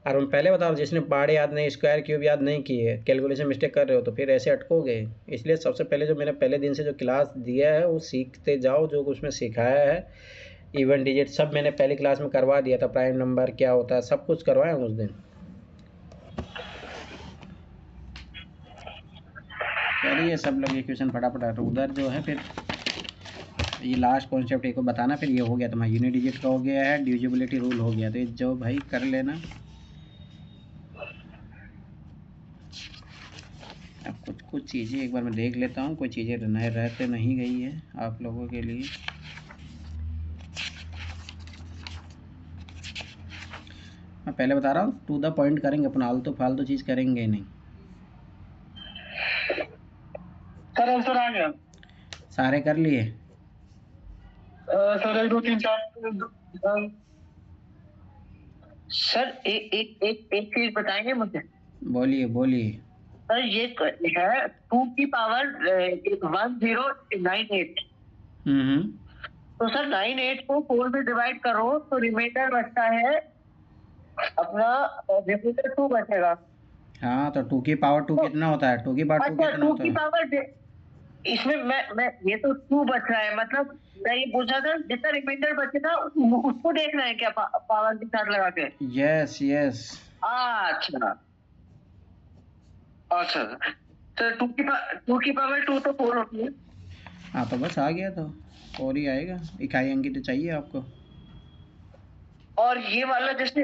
और हम पहले बताओ, जिसने पहाड़ याद नहीं, स्क्वायर क्यूब याद नहीं किए, कैलकुलेशन मिस्टेक कर रहे हो, तो फिर ऐसे अटकोगे। इसलिए सबसे पहले जो मैंने पहले दिन से जो क्लास दिया है वो सीखते जाओ, जो उसमें सिखाया है। इवन डिजिट सब मैंने पहली क्लास में करवा दिया था, प्राइम नंबर क्या होता है सब कुछ करवाया उस दिन। करिए सब लोग ये क्वेश्चन फटाफट। तो उधर जो है फिर ये लास्ट कॉन्सेप्ट एक को बताना, फिर ये हो गया तुम्हारा यूनिट डिजिट का हो गया है, डिविजिबिलिटी रूल हो गया। तो ये जो भाई कर लेना। अब कुछ चीज़ें एक बार मैं देख लेता हूँ, कोई चीज़ें रहते नहीं गई है आप लोगों के लिए। मैं पहले बता रहा हूँ, टू द पॉइंट करेंगे अपन, आलतू फालतू चीज़ करेंगे नहीं। सर आंसर आ गया। सारे कर लिए? सर 1 2 3 4। सर एक चीज बताएंगे मुझे? बोलिए। सर ये है 2 की पावर 1098। तो सर 98 को 4 में डिवाइड करो तो रिमाइंडर बचता है अपना, रिमाइंडर 2 बचेगा। हाँ तो 2 की पावर 2 कितना होता है? 2 की पावर 2 अच्छा कितना 2 होता की है? पावर इसमें मैं ये तो 2 बच रहा है, मतलब मैं ये पूछ रहा था जितना रिमाइंडर बचेगा उसको देखना है क्या पावर के साथ लगा के? यस। अच्छा सर 2 की पावर 2 तो 4 होती है। हाँ तो बस आ गया, तो 4 ही आएगा। इकाई अंक तो चाहिए आपको। और ये वाला जैसे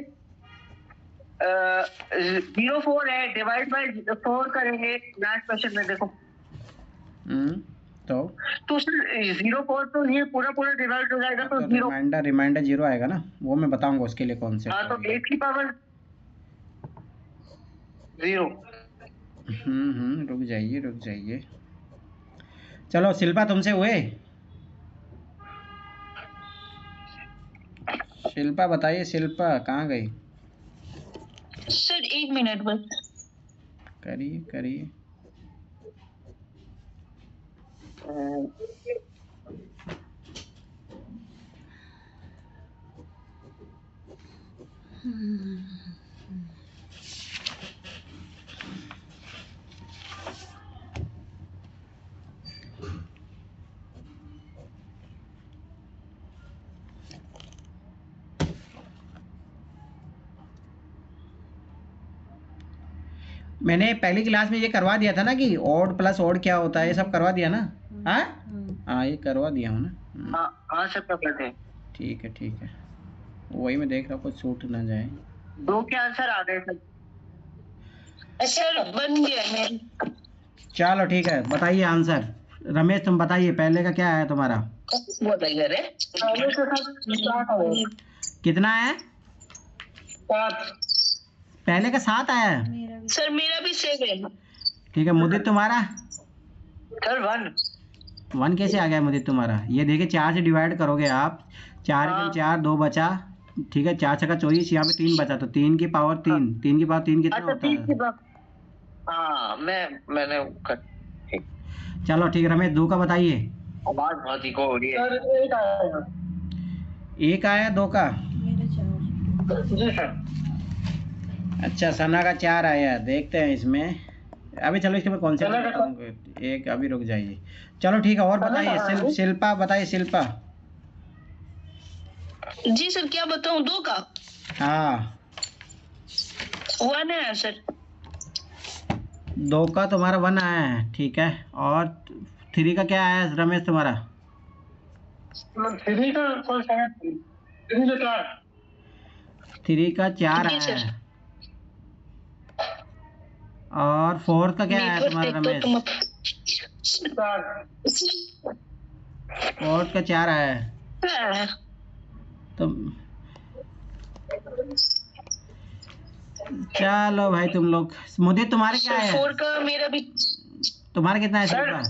04 है, डिवाइड बाय 4 करेंगे लास्ट क्वेश्चन में, देखो। तो सर 04 तो ये पूरा डिवाइड हो जाएगा, तो 0 रिमाइंडर 0 आएगा ना, वो मैं बताऊंगा उसके लिए कौन से। हाँ तो 8 की पावर 0। रुक जाइए। चलो शिल्पा तुमसे हुए? शिल्पा बताइए, शिल्पा कहाँ गई? सर 1 मिनट बस। करिए। मैंने पहली क्लास में ये करवा दिया था ना कि ऑड प्लस ऑड क्या होता है, ये सब करवा दिया ना? हाँ ये करवा दिया हूँ ना। हाँ सर कर लेते हैं। ठीक है ठीक है, वही मैं देख रहा हूँ कुछ छूट ना जाए। 2 के आंसर आ गए सर। सर बन गया मेरा। चलो ठीक है, बताइए आंसर। रमेश तुम बताइए, पहले का क्या आया तुम्हारा? बताइए रे। पहले तो सर कितना है? 7। पहले का 7 आया है। मेरा भी सर मेरा भी सेम है। ठीक है, मुदित तुम्हारा? सर 1। 1 कैसे आ गया मुदित तुम्हारा? ये देखिए 4 से डिवाइड करोगे आप, 4 हाँ। 4 2 बचा, ठीक है, 4 छक्का 24, यहाँ पे 3 बचा, तो 3 की पावर 3, 3 की पावर 3 कितना अच्छा होता 30 की है? बात। हाँ मैंने ठीक। चलो ठीक है, रमेश 2 का बताइए। आवाज बहुत इको हो रही है। सर 1 आया। 1 आया 2 का? मेरा 4। जी सर। अच्छा, सना का 4 आया, देखते हैं इसमें। अभी चलो इसके मैं कॉन्सेप्ट सना का बताऊंगा, एक अभी रुक जाइए। चलो ठीक है, और सना बताइए। का है? शिल्पा बताइए, शिल्पा। जी सर क्या बताऊं? 2 का हाँ 1 है सर। 2 का तुम्हारा 1 आया है, ठीक है। और 3 का क्या आया है रमेश तुम्हारा? 3 का कौन सा है? 3 का 4। 3 का 4 जी आया सर। है। और 4 का क्या आया नेटवर्क तुम्हारा देख तो रमेश? तुम 4। 4 का 4 आया है। तो चलो भाई तुम लोग, मुझे तुम्हारे क्या सर है? 4 का मेरा भी। तुम्हारा कितना है सर। शिल्पा?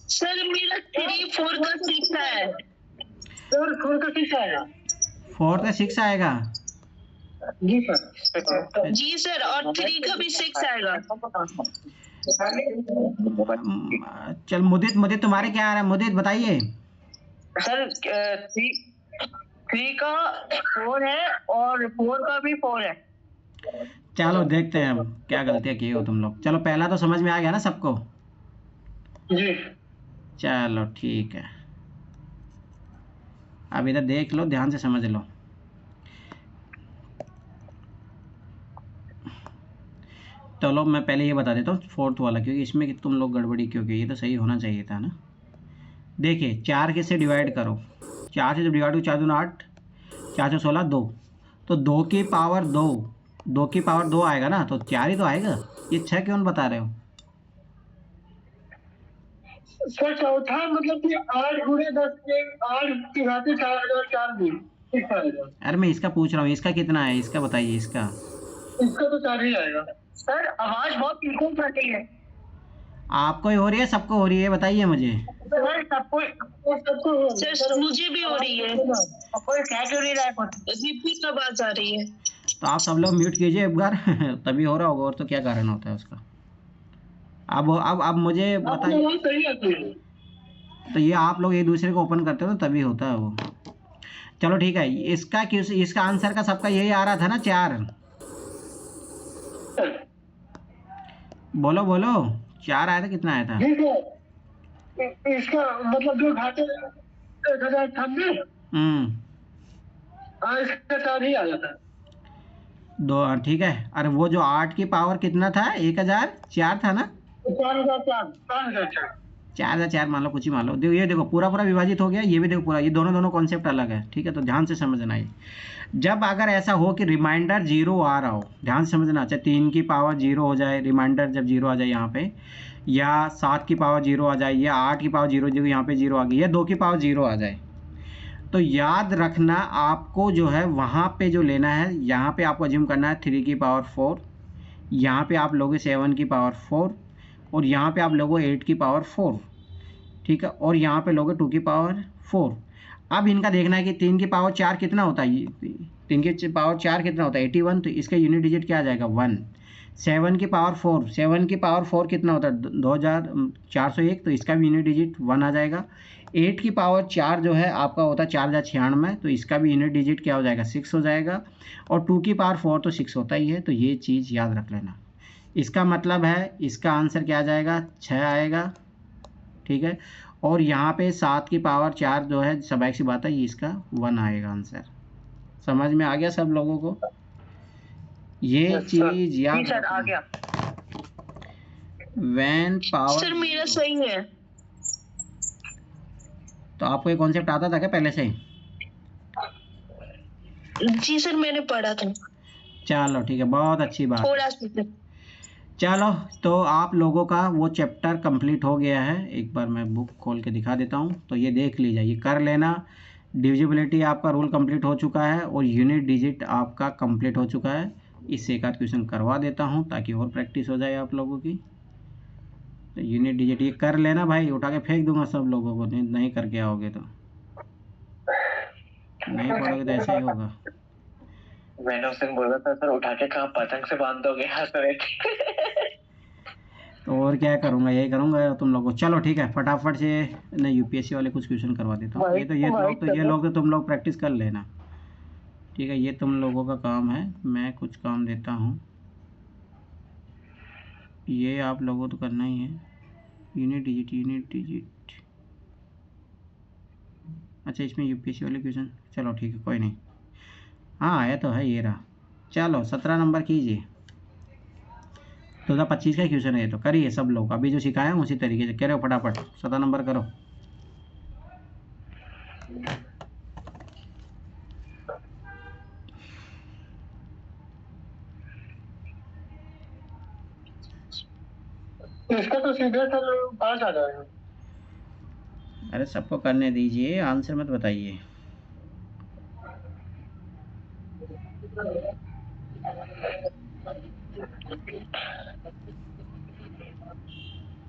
सर मेरा 3 4 का 6 है। सर 4 का 6 आएगा। 4 का 6 आएगा? जी सर। जी सर, और 3 का भी 6 आएगा। चल मुदित, मुदित तुम्हारे क्या आ रहा है? मुदित बताइए। सर 3 का 4 है और 4 का भी 4 है। चलो देखते हैं हम क्या गलतियां की हो तुम लोग। चलो पहला तो समझ में आ गया ना सबको? जी। चलो ठीक है, अब इधर देख लो, ध्यान से समझ लो। चलो मैं पहले ये बता देता हूँ 4th वाला, क्योंकि इसमें तुम लोग गड़बड़ी क्यों की, ये तो सही होना चाहिए था ना। देखिए 4 के से डिवाइड करो, 4 से जब डिवाइड हो 4 दूना 8, 4 से 16 2, तो 2 की पावर 2, 2 की पावर 2 आएगा ना, तो 4 ही तो आएगा। ये 6 क्यों बता रहे हो? सर चौथा मतलब कि 8 गुणे 10 के 8 की घाते 4004 दिन। अरे मैं इसका पूछ रहा हूँ, इसका कितना है, इसका बताइए। इसका तो 4 ही आएगा। सर आवाज बहुत इको कर रही है। आपको ही हो रही है, सबको हो रही है, बताइए मुझे। सर सबको सर मुझे भी हो रही है। कोई कह क्यों नहीं रहा है? रिपीट आवाज आ रही है। तो आप सब लोग म्यूट कीजिए एक बार तभी हो रहा होगा, और तो क्या कारण होता है उसका। अब मुझे बताइए। तो ये आप लोग एक दूसरे को ओपन करते हो तो तभी होता है वो। चलो ठीक है, इसका आंसर का सबका यही आ रहा था ना, 4। बोलो बोलो, 4 आया था, कितना आया था? इसका मतलब जो घाटे 1098। इसका 4 ही आ जाता है। 2, ठीक है। अरे वो जो 8 की पावर कितना था, 1004 था ना? 4004 मान लो, कुछ ही मान लो। देखो ये देखो पूरा पूरा विभाजित हो गया, ये भी देखो पूरा, ये दोनों कॉन्सेप्ट अलग है, ठीक है। तो ध्यान से समझना है। जब अगर ऐसा हो कि रिमाइंडर 0 आ रहा हो, ध्यान से समझना, चाहे 3 की पावर 0 हो जाए, रिमाइंडर जब 0 आ जाए यहाँ पे, या 7 की पावर 0 आ जाए, या 8 की पावर 0 जो यहाँ पे 0 आ गई, या 2 की पावर 0 आ जाए, तो याद रखना आपको जो है वहाँ पे जो लेना है, यहाँ पे आपको अज्यूम करना है 3 की पावर 4, यहाँ पे आप लोगे 7 की पावर 4, और यहाँ पे आप लोगे 8 की पावर 4, ठीक है, और यहाँ पे लोगे 2 की पावर 4। अब इनका देखना है कि 3 की पावर 4 कितना होता है, 3 की पावर 4 कितना होता है 81, तो इसका यूनिट डिजिट क्या आ जाएगा 1। 7 की पावर 4, 7 की पावर 4 कितना होता है 2401, तो इसका भी यूनिट डिजिट 1 आ जाएगा। 8 की पावर 4 जो है आपका होता है 4096, तो इसका भी यूनिट डिजिट क्या हो जाएगा 6 हो जाएगा। और 2 की पावर 4 तो 6 होता ही है, तो ये चीज़ याद रख लेना। इसका मतलब है इसका आंसर क्या आ जाएगा 6 आएगा, ठीक है। और यहाँ पे 7 की पावर 4 जो है स्वाभाविक सी बात है, ये इसका 1 आएगा आंसर। समझ में आ गया सब लोगों को? ये चीज याद सर आ गया। व्हेन पावर सर मेरा सही है। तो आपको ये कॉन्सेप्ट आता था क्या पहले से? जी सर मैंने पढ़ा था चलो ठीक है, बहुत अच्छी बात। थोड़ा सा। चलो तो आप लोगों का वो चैप्टर कंप्लीट हो गया है। एक बार मैं बुक खोल के दिखा देता हूँ, तो ये देख लीजिए, ये कर लेना। डिविजिबिलिटी आपका रूल कंप्लीट हो चुका है और यूनिट डिजिट आपका कंप्लीट हो चुका है। इससे एक आध क्वेश्चन करवा देता हूँ ताकि और प्रैक्टिस हो जाए आप लोगों की। तो यूनिट डिजिट ये कर लेना भाई, उठा के फेंक दूंगा सब लोगों को, नहीं करके आओगे तो, नहीं पढ़ोगे तो ऐसा ही होगा। मैंने उस दिन बोला था सर उठा के कहाँ पतंग से बांध दोगे, हंस रहे थे। तो और क्या करूँगा, यही करूँगा तुम लोगों को। चलो ठीक है, फटाफट से मैं यूपीएससी वाले कुछ क्वेश्चन करवा देता हूँ। ये लोग तो तुम लोग प्रैक्टिस कर लेना, ठीक है। ये तुम लोगों का काम है, मैं कुछ काम देता हूँ, ये आप लोगों को तो करना ही है। यूनिट डिजिट, अच्छा इसमें यूपीएससी वाले क्वेश्चन, चलो ठीक है कोई नहीं। हाँ आया तो है, ये रहा। चलो 17 नंबर कीजिए, 2025 का क्वेश्चन है, तो करिए सब लोग। अभी जो सिखाया हूँ उसी तरीके से करो, फटाफट 17 नंबर करो। इसका तो सीधे सर 5 आ जाएगा। अरे सबको करने दीजिए, आंसर मत बताइए।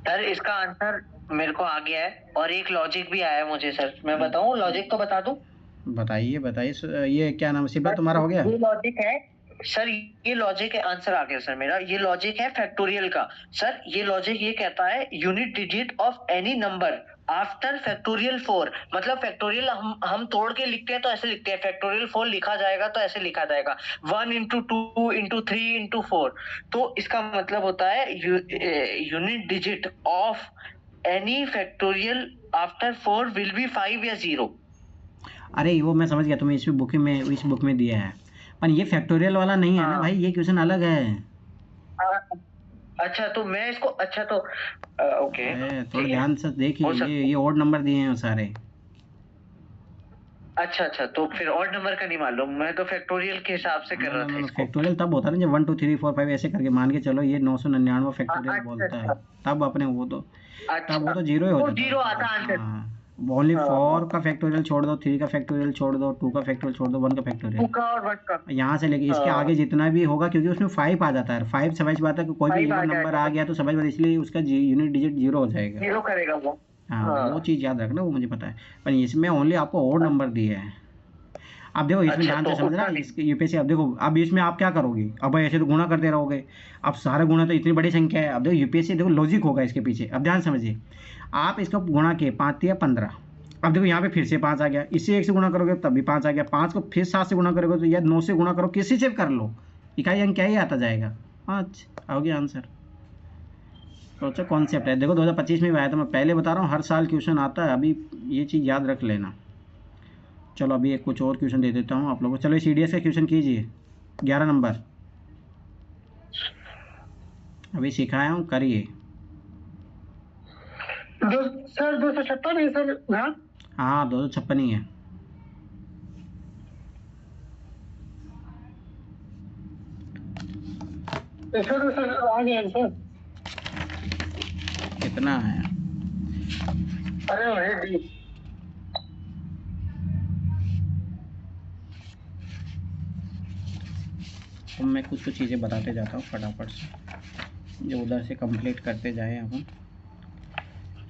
सर इसका आंसर मेरे को आ गया है और एक लॉजिक भी आया है मुझे सर। मैं बताऊं लॉजिक तो बता दूं? बताइए। ये क्या नाम, सिब्बा तुम्हारा हो गया? ये लॉजिक है सर, ये लॉजिक है, आंसर आ गया सर मेरा। ये लॉजिक है फैक्टोरियल का सर। ये लॉजिक ये कहता है unit digit of any number after factorial 4। मतलब फैक्टोरियल हम तोड़ के लिखते हैं तो ऐसे लिखते हैं, फैक्टोरियल 4 लिखा जाएगा तो ऐसे लिखा जाएगा 1 into 2 into 3 into 4। तो इसका मतलब होता है unit digit of any factorial after 4 will be 5 या 0। अरे वो मैं समझ गया, तुम्हें इस बुक में दिया है, पर ये फैक्टोरियल वाला नहीं है ना भाई, ये क्वेश्चन अलग है। अच्छा तो मैं इसको, अच्छा तो ओके थोड़ा ध्यान से देखिए, ये ओड नंबर दिए हैं सारे। अच्छा तो फिर ऑड नंबर का नहीं मालूम, मैं तो फैक्टोरियल के हिसाब से कर रहा था इसको। फैक्टोरियल तब होता है ना जब 1 2 3 4 5 ऐसे करके मान के चलो, ये 999 फैक्टोरियल बोलता है, तब अपने वो तो तब वो तो जीरो ही हो जाता है, जीरो आता आंसर। ओनली 4 का फैक्टोरियल छोड़ दो, 3 का फैक्टोरियल छोड़ दो, 2 का फैक्टोरियल छोड़ दो, 1 का फैक्टोरियल यहाँ से लेके इसके आगे जितना भी होगा, क्योंकि उसमें 5 आ जाता है। 5 समझ बात है, कोई भी इवन नंबर आ गया तो समझ बात, इसलिए उसका यूनिट डिजिट 0 हो जाएगा, 0 करेगा वो। हाँ वो चीज़ याद रखना, वो मुझे पता है, पर इसमें ओनली आपको ओड नंबर दिए हैं। अब देखो इसमें ध्यान से समझना, इसके यूपीएससी, अब देखो अब इसमें आप क्या करोगे, अब ऐसे तो गुणा करते रहोगे, अब सारा गुणा तो इतनी बड़ी संख्या है। अब देखो यूपीएससी, देखो लॉजिक होगा इसके पीछे, अब ध्यान समझिए। आप इसको गुणा के 5 या 15, अब देखो यहाँ पे फिर से 5 आ गया, इससे 1 से गुणा करोगे तब भी 5 आ गया, 5 को फिर 7 से गुणा करोगे तो या 9 से गुणा करो, किसी से कर लो, इकाई अंक क्या ही आता जाएगा, 5 हो गया आंसर। सोचो कॉन्सेप्ट है, देखो 2025 में भी आया था, मैं पहले बता रहा हूँ हर साल क्वेश्चन आता है, अभी ये चीज़ याद रख लेना। चलो अभी एक कुछ और क्वेश्चन दे देता हूँ आप लोगों को। चलो CDS का क्वेश्चन कीजिए, 11 नंबर अभी सिखाया हूँ, करिए। सर 256 है सर। हाँ 256 ही है। सर आ गया सर। कितना है? अरे भाई तो मैं कुछ चीज़ें बताते जाता हूँ फटाफट से, जो उधर से कंप्लीट करते जाए अपन।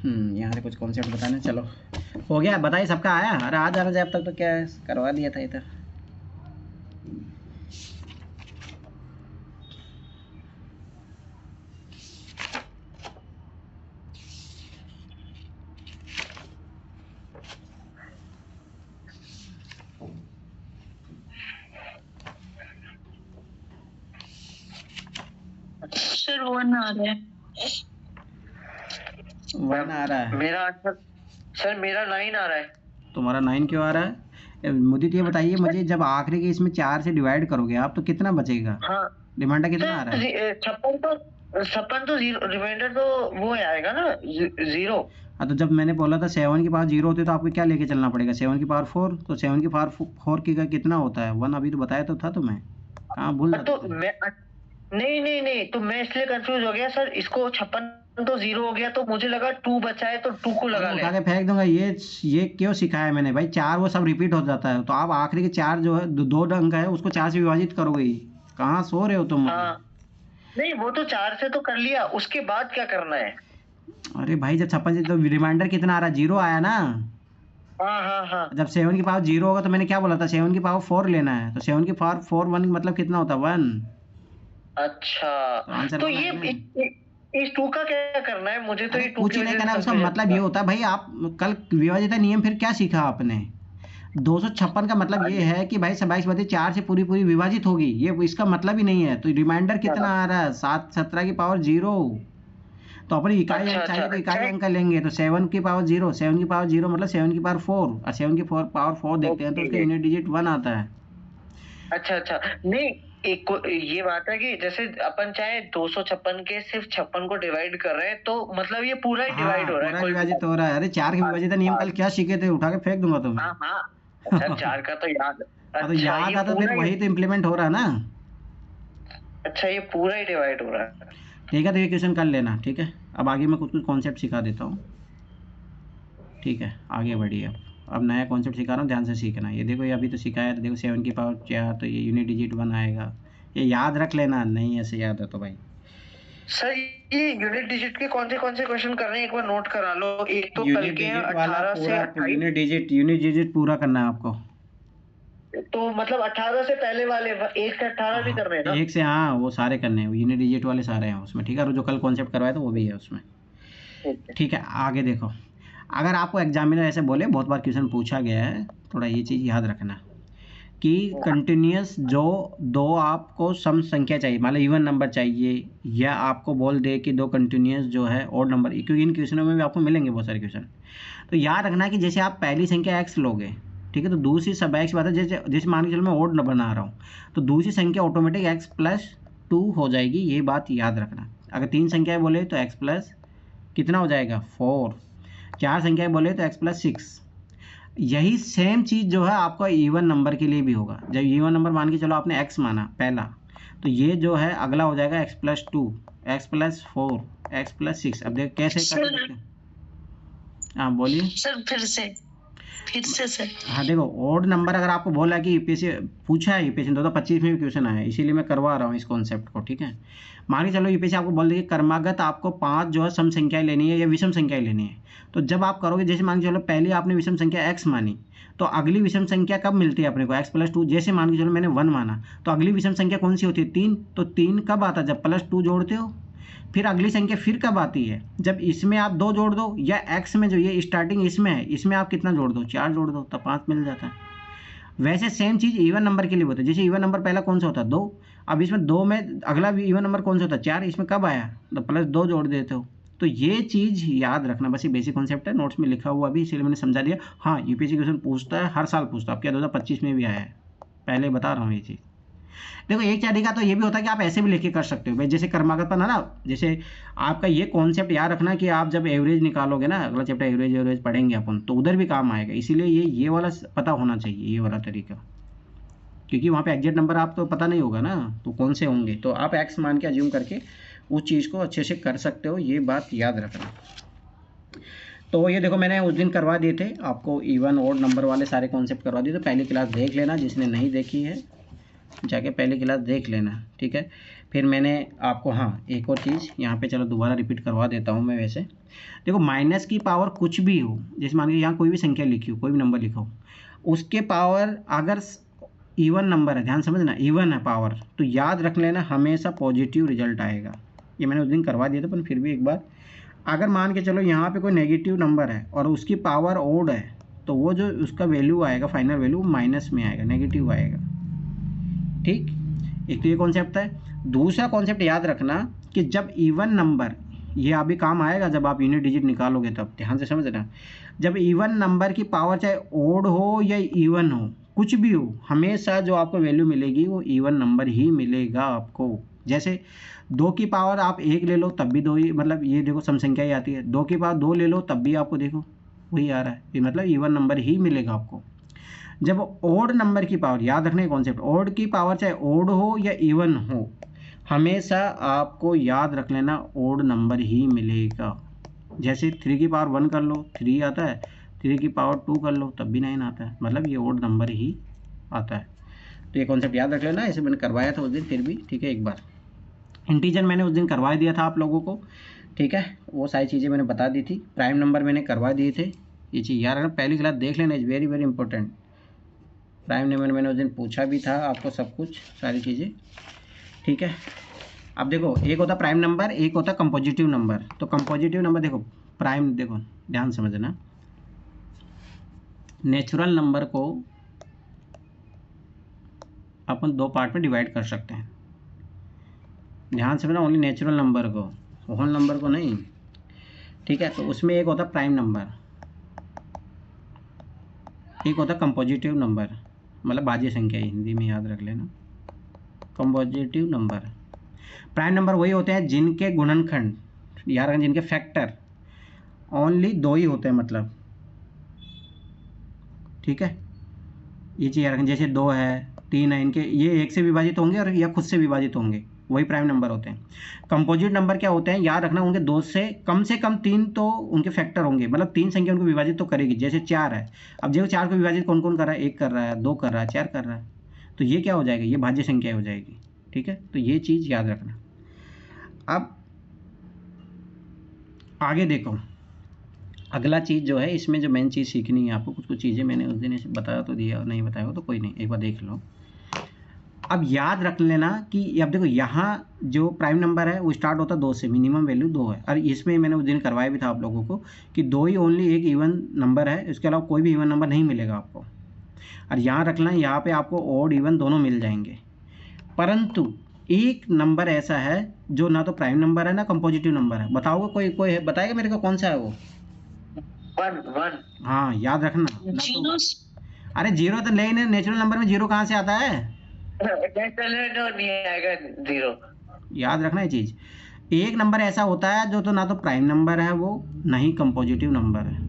यहाँ से कुछ कॉन्सेप्ट बताने। चलो हो गया, बताइए सबका आया? अरे आ जाना जाए, अब तक तो क्या करवा दिया था इधर। सर 1 आ रहा है। 1 आ रहा है मेरा आंसर सर, मेरा 9 आ रहा है। तुम्हारा 9 क्यों आ रहा है? मुझे ये बताइए, मुझे जब आखिरी के इसमें 4 से डिवाइड करोगे आप तो कितना बचेगा? हाँ रिमाइंडर कितना आ रहा है? 56 तो रिमाइंडर तो वो आएगा ना 0। हाँ, तो जब मैंने बोला था 7 की पावर 0 होती है तो आपको क्या लेके चलना पड़ेगा, 7 की पावर 4, तो 7 की पावर 4 की का कितना होता है 1, अभी तो बताया तो था तुम्हें, कहाँ भूल तो जाते थे? मैं नहीं, तो मैं इसलिए कंफ्यूज हो गया सर, इसको 56 तो 0 हो गया, तो मुझे लगा 2 बचा है तो 2 को लगा ले। उठा के फेंक दूंगा, ये क्यों सिखाया मैंने भाई, 4 वो सब रिपीट हो जाता है, तो आप आखिरी के 4 जो है 2 अंक है उसको 4 से विभाजित करोगे ही, कहाँ सो रहे हो तुम? हाँ नहीं, वो तो 4 से तो कर लिया, उसके बाद क्या करना है? अरे भाई जब 56 तो रिमाइंडर कितना आ रहा है, 0 आया ना। हाँ। जब 7 की पावर 0 होगा तो मैंने क्या बोला था, 7 की पावर 4 लेना है, तो 7 की पावर 4 1 मतलब कितना होता है 1। अच्छा, आंसर तो बना है ना? इस 2 का क्या करना है मुझे? तो ये 2 कुछ नहीं करना, उसका मतलब ये होता है भाई, आप कल विभाज्यता नियम फिर क्या सीखा आपने, 256 का मतलब ये है कि भाई 27/4 से पूरी विभाजित होगी, ये इसका मतलब ही नहीं है। तो रिमाइंडर कितना आ रहा है 7 17 की पावर 0, तो अपनी इकाई अंक चाहिए तो इकाई अंक लेंगे, तो 7 की पावर 0, 7 की पावर 0 मतलब 7 की पावर 4, और 7 की पावर 4 देखते हैं तो उसका यूनिट डिजिट 1 आता है। अच्छा, नहीं एक ये बात है कि जैसे अपन चाहे 256 के सिर्फ 56 को डिवाइड कर रहे हैं, तो मतलब ये पूरा ही डिवाइड हो रहा है, पूरा विभाजित हो रहा है। अरे 4 की विभाज्यता नियम कल क्या सीखे थे, उठा के फेंक दूंगा तुम्हें। हाँ अच्छा, 4 का तो याद। तो याद आता फिर वही तो इम्प्लीमेंट हो रहा है ना। अच्छा, ये पूरा ही डिवाइड हो रहा है। ठीक है, तो ये क्वेश्चन कर लेना, ठीक है। अब आगे मैं कुछ कॉन्सेप्ट सिखा देता हूँ, ठीक है, आगे बढ़िए। अब नया कॉन्सेप्ट सिखा रहा हूँ, ध्यान से सीखना। ये देखो, ये अभी तो सिखाया तो देखो 7 की पावर 4, तो ये यूनिट डिजिट 1 आएगा, ये याद रख लेना, नहीं ऐसे याद है तो भाई। सर ये यूनिट डिजिट के कौन से क्वेश्चन कर रहे हैं, एक बार नोट करा लो। एक तो कल के 18 से 28, यूनिट डिजिट पूरा करना है आपको। तो मतलब 18 से पहले वाले 1 से 18 भी कर रहे हैं ना? 1 से, हाँ वो सारे करने हैं, यूनिट डिजिट वाले सारे हैं उसमें, ठीक है। और जो कल कॉन्सेप्ट करवाया था वो भी है उसमें, ठीक है। आगे देखो, अगर आपको एग्जामिनर ऐसे बोले, बहुत बार क्वेश्चन पूछा गया है, थोड़ा ये चीज़ याद रखना कि कंटिन्यूस जो दो आपको सम संख्या चाहिए, मतलब इवन नंबर चाहिए, या आपको बोल दे कि दो कंटिन्यूस जो है और नंबर, क्योंकि इन क्वेश्चनों में भी आपको मिलेंगे बहुत सारे क्वेश्चन। तो याद रखना कि जैसे आप पहली संख्या x लोगे, ठीक है, तो दूसरी सब x बात है, जैसे मान के चलो मैं ओड न बना रहा हूँ, तो दूसरी संख्या ऑटोमेटिक x+2 हो जाएगी, ये बात याद रखना। अगर 3 संख्याएँ बोले तो x+ कितना हो जाएगा 4, 4 संख्याएँ बोले तो x+6। यही सेम चीज़ जो है आपका इवन नंबर के लिए भी होगा। जब इवन नंबर मान के चलो आपने x माना पहला, तो ये जो है अगला हो जाएगा x+2, x+4, x+6। अब देखो कैसे कर सकते हैं। हाँ बोलिए सर, फिर से सर। हाँ देखो, ओड नंबर अगर आपको बोला कि यूपीएससी पूछा है, यूपीएससी 2025 में भी क्वेश्चन आया है, इसीलिए मैं करवा रहा हूँ इस कॉन्सेप्ट को, ठीक है। मान के चलो यूपीएससी आपको बोल दे कि क्रमागत आपको 5 जो है सम संख्याएं लेनी है या विषम संख्याएं लेनी है, तो जब आप करोगे, जैसे मान के चलो पहले आपने विषम संख्या x मानी, तो अगली विषम संख्या कब मिलती है अपने को x+2। जैसे मान के चलो मैंने 1 माना, तो अगली विषम संख्या कौन सी होती है 3, तो 3 कब आता है जब +2 जोड़ते हो। फिर अगली संख्या फिर कब आती है जब इसमें आप 2 जोड़ दो, या x में जो ये स्टार्टिंग इसमें है, इसमें आप कितना जोड़ दो 4 जोड़ दो, तब 5 मिल जाता है। वैसे सेम चीज़ इवन नंबर के लिए होता है। जैसे इवन नंबर पहला कौन सा होता है 2, अब इसमें 2 में अगला भी इवन नंबर कौन सा होता है 4, इसमें कब आया तो +2 जोड़ देते हो। तो ये चीज़ याद रखना, बस ये बेसिक कॉन्सेप्ट है, नोट्स में लिखा हुआ भी, इसीलिए मैंने समझा दिया। हाँ यूपीएससी क्वेश्चन पूछता है, हर साल पूछता है, आपके 2025 में भी आया है, पहले बता रहा हूँ ये चीज़। देखो एक तरीका तो ये भी होता है कि आप ऐसे भी लेके कर सकते हो भाई, जैसे क्रमागत है ना, जैसे आपका ये कॉन्सेप्ट याद रखना कि आप जब एवरेज निकालोगे ना, अगला चैप्टर एवरेज पढ़ेंगे अपन, तो उधर भी काम आएगा, इसीलिए ये वाला पता होना चाहिए, ये वाला तरीका, क्योंकि वहाँ पे एग्जैक्ट नंबर आप तो पता नहीं होगा ना, तो कौन से होंगे, तो आप x मान के अज्यूम करके उस चीज़ को अच्छे से कर सकते हो, ये बात याद रखना। तो ये देखो मैंने उस दिन करवा दिए थे आपको, इवन ओड नंबर वाले सारे कॉन्सेप्ट करवा दिए, तो पहली क्लास देख लेना, जिसने नहीं देखी है जाके पहली क्लास देख लेना, ठीक है। फिर मैंने आपको, हाँ एक और चीज़ यहाँ पे चलो दोबारा रिपीट करवा देता हूँ मैं। वैसे देखो माइनस की पावर कुछ भी हो, जैसे मान लीजिए यहाँ कोई भी संख्या लिखी हो, कोई भी नंबर लिखा हो, उसके पावर अगर इवन नंबर है, ध्यान समझना, इवन है पावर, तो याद रख लेना हमेशा पॉजिटिव रिजल्ट आएगा। ये मैंने उस दिन करवा दिया था, पर फिर भी एक बार, अगर मान के चलो यहाँ पे कोई नेगेटिव नंबर है और उसकी पावर ओड है, तो वो जो उसका वैल्यू आएगा, फाइनल वैल्यू माइनस में आएगा, नेगेटिव आएगा, ठीक। एक तो ये कॉन्सेप्ट है। दूसरा कॉन्सेप्ट याद रखना कि जब इवन नंबर, ये अभी काम आएगा जब आप यूनिट डिजिट निकालोगे, तब ध्यान से समझना, जब इवन नंबर की पावर चाहे ओड हो या इवन हो, कुछ भी हो, हमेशा जो आपको वैल्यू मिलेगी वो इवन नंबर ही मिलेगा आपको। जैसे 2 की पावर आप 1 ले लो तब भी 2 ही, मतलब ये देखो सम संख्या ही आती है। 2 की पावर 2 ले लो तब भी आपको देखो वही आ रहा है, ये मतलब इवन नंबर ही मिलेगा आपको। जब ओड नंबर की पावर, याद रखने कॉन्सेप्ट, ओड की पावर चाहे ओड हो या इवन हो, हमेशा आपको याद रख लेना ओड नंबर ही मिलेगा। जैसे 3 की पावर 1 कर लो 3 आता है, 3 की पावर 2 कर लो तब भी 9 आता है, मतलब ये ओड नंबर ही आता है। तो ये कॉन्सेप्ट याद रख लेना, ऐसे मैंने करवाया था उस दिन फिर भी, ठीक है। एक बार इंटीजर मैंने उस दिन करवा दिया था आप लोगों को, ठीक है, वो सारी चीज़ें मैंने बता दी थी। प्राइम नंबर मैंने करवा दिए थे, ये चीज़ याद रखना, पहली क्लास देख लेना, is very very important. Prime number मैंने उस दिन पूछा भी था आपको सब कुछ, सारी चीज़ें, ठीक है। अब देखो एक होता प्राइम नंबर, एक होता कंपोजिटिव नंबर। तो कंपोजिटिव नंबर देखो, प्राइम देखो ध्यान समझना, नेचुरल नंबर को अपन 2 पार्ट में डिवाइड कर सकते हैं, ध्यान से, ओनली नेचुरल नंबर को, होल नंबर को नहीं, ठीक है। तो उसमें एक होता प्राइम नंबर, एक होता कंपोजिटिव नंबर, मतलब भाज्य संख्या, हिंदी में याद रख लेना कंपोजिटिव नंबर। प्राइम नंबर वही होते हैं जिनके गुणनखंड, याद रखना, जिनके फैक्टर ओनली 2 ही होते हैं, मतलब, ठीक है, ये चीज़ याद रखना। जैसे 2 है 3 है, इनके ये 1 से विभाजित होंगे और या खुद से विभाजित होंगे, वही प्राइम नंबर होते हैं। कंपोजिट नंबर क्या होते हैं, याद रखना, उनके 2 से कम 3 तो उनके फैक्टर होंगे, मतलब 3 संख्या उनको विभाजित तो करेगी। जैसे 4 है, अब देखो 4 को विभाजित कौन कौन कर रहा है, 1 कर रहा है, 2 कर रहा है, 4 कर रहा है, तो ये क्या हो जाएगा, ये भाज्य संख्या हो जाएगी, ठीक है। तो ये चीज़ याद रखना। अब आगे देखो, अगला चीज़ जो है, इसमें जो मेन चीज़ सीखनी है आपको, कुछ चीज़ें मैंने उस दिन ऐसे बताया तो दिया, नहीं बताया हो तो कोई नहीं, एक बार देख लो। अब याद रख लेना कि अब देखो यहाँ जो प्राइम नंबर है वो स्टार्ट होता है 2 से, मिनिमम वैल्यू 2 है, और इसमें मैंने उस दिन करवाया भी था आप लोगों को कि 2 ही ओनली एक इवन नंबर है, इसके अलावा कोई भी इवन नंबर नहीं मिलेगा आपको। और यहाँ रख लेना, यहाँ पे आपको ओड इवन दोनों मिल जाएंगे, परंतु एक नंबर ऐसा है जो ना तो प्राइम नंबर है ना कंपोजिटिव नंबर है। बताओगे कोई है, बताएगा मेरे को कौन सा है वो? 1 हाँ याद रखना, जीरो। अरे जीरो तो नहीं, नेचुरल नंबर में जीरो कहाँ से आता है, नहीं आएगा 0। याद रखना ये चीज़। एक नंबर ऐसा होता है जो तो ना तो प्राइम नंबर है वो, ना ही कंपोजिटिव नंबर है।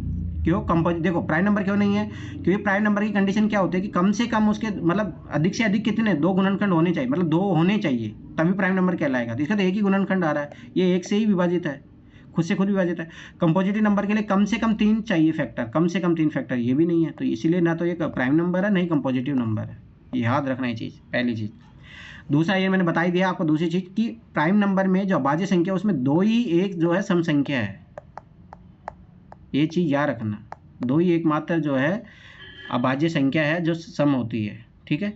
क्यों कंपोजिट, देखो प्राइम नंबर क्यों नहीं है, क्योंकि प्राइम नंबर की कंडीशन क्या होती है कि कम से कम उसके, मतलब अधिक से अधिक कितने, 2 गुणनखंड होने चाहिए, मतलब 2 होने चाहिए तभी प्राइम नंबर कहलाएगा। तो इसका तो एक ही गुणनखंड आ रहा है, ये 1 से ही विभाजित है, खुद से खुद विभाजित है। कंपोजिटिव नंबर के लिए कम से कम 3 चाहिए फैक्टर, कम से कम 3 फैक्टर, ये भी नहीं है, तो इसीलिए ना तो ये प्राइम नंबर है, नहीं कंपोजिटिव नंबर है। याद रखना ये चीज़, पहली चीज़। दूसरा ये मैंने बता ही दिया आपको, दूसरी चीज़ कि प्राइम नंबर में जो अभाज्य संख्या है उसमें 2 ही एक जो है सम संख्या है, ये चीज़ याद रखना, 2 ही एकमात्र जो है अभाज्य संख्या है जो सम होती है, ठीक है।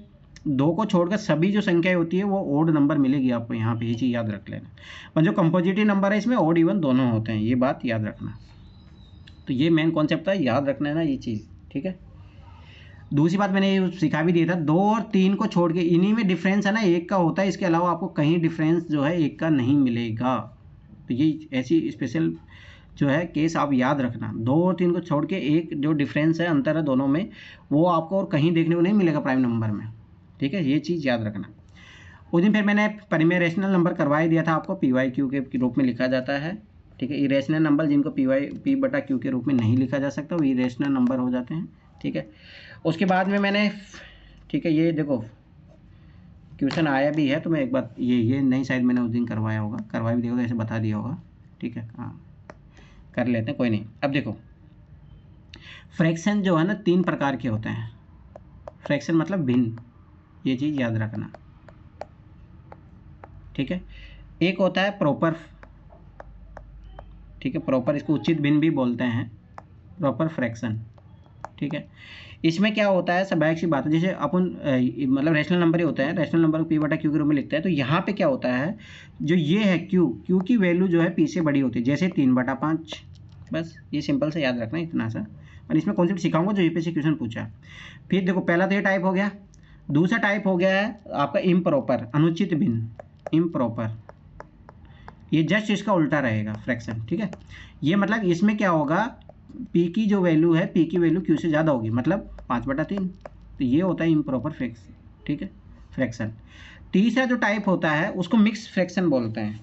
2 को छोड़कर सभी जो संख्याएं होती है वो ओड नंबर मिलेगी आपको यहाँ पे, ये चीज़ याद रख लेना। और जो कंपोजिटिव नंबर है इसमें ओड इवन दोनों होते हैं, ये बात याद रखना। तो ये मेन कॉन्सेप्ट था, याद रखना है ना ये चीज़, ठीक है। दूसरी बात मैंने ये सिखा भी दिया था, 2 और 3 को छोड़ के इन्हीं में डिफरेंस है ना 1 का होता है, इसके अलावा आपको कहीं डिफरेंस जो है 1 का नहीं मिलेगा। तो ये ऐसी स्पेशल जो है केस आप याद रखना, 2 और 3 को छोड़ के एक जो डिफरेंस है, अंतर है दोनों में, वो आपको और कहीं देखने को नहीं मिलेगा प्राइम नंबर में, ठीक है, ये चीज़ याद रखना। उस दिन फिर मैंने परिमेय रेशनल नंबर करवा ही दिया था आपको, PYQ के रूप में लिखा जाता है, ठीक है। इरेशनल नंबर जिनको P/Q के रूप में नहीं लिखा जा सकता वो इरेशनल नंबर हो जाते हैं, ठीक है। उसके बाद में मैंने, ठीक है, ये देखो क्वेश्चन आया भी है, तो मैं एक बात ये नहीं शायद मैंने उस दिन करवाया होगा, करवा भी देखो ऐसे बता दिया होगा, ठीक है, हाँ कर लेते हैं, कोई नहीं। अब देखो फ्रैक्शन जो है ना 3 प्रकार के होते हैं, फ्रैक्शन मतलब भिन्न, ये चीज़ याद रखना, ठीक है। एक होता है प्रॉपर, ठीक है, प्रॉपर, इसको उचित भिन्न भी बोलते हैं, प्रॉपर फ्रैक्शन, ठीक है। इसमें क्या होता है, स्वाभाविक सी बात है, जैसे अपन मतलब रेशनल नंबर ही होता है, रेशनल नंबर को P/Q के रूप में लिखते हैं, तो यहाँ पे क्या होता है, जो ये है Q की वैल्यू जो है P से बड़ी होती है, जैसे 3/5, बस ये सिंपल से याद रखना इतना सा। और इसमें कॉन्सेप्ट सिखाऊंगा जो यूपीएससी क्वेश्चन पूछा। फिर देखो पहला तो ये टाइप हो गया, दूसरा टाइप हो गया है आपका इम्प्रॉपर, अनुचित भिन्न, इम्प्रॉपर, ये जस्ट इसका उल्टा रहेगा फ्रैक्शन, ठीक है। ये मतलब इसमें क्या होगा, P की जो वैल्यू है, P की वैल्यू Q से ज़्यादा होगी, मतलब 5/3, तो ये होता है इम्प्रॉपर फ्रैक्शन, ठीक है, फ्रैक्शन। तीसरा जो टाइप होता है उसको मिक्स फ्रैक्शन बोलते हैं।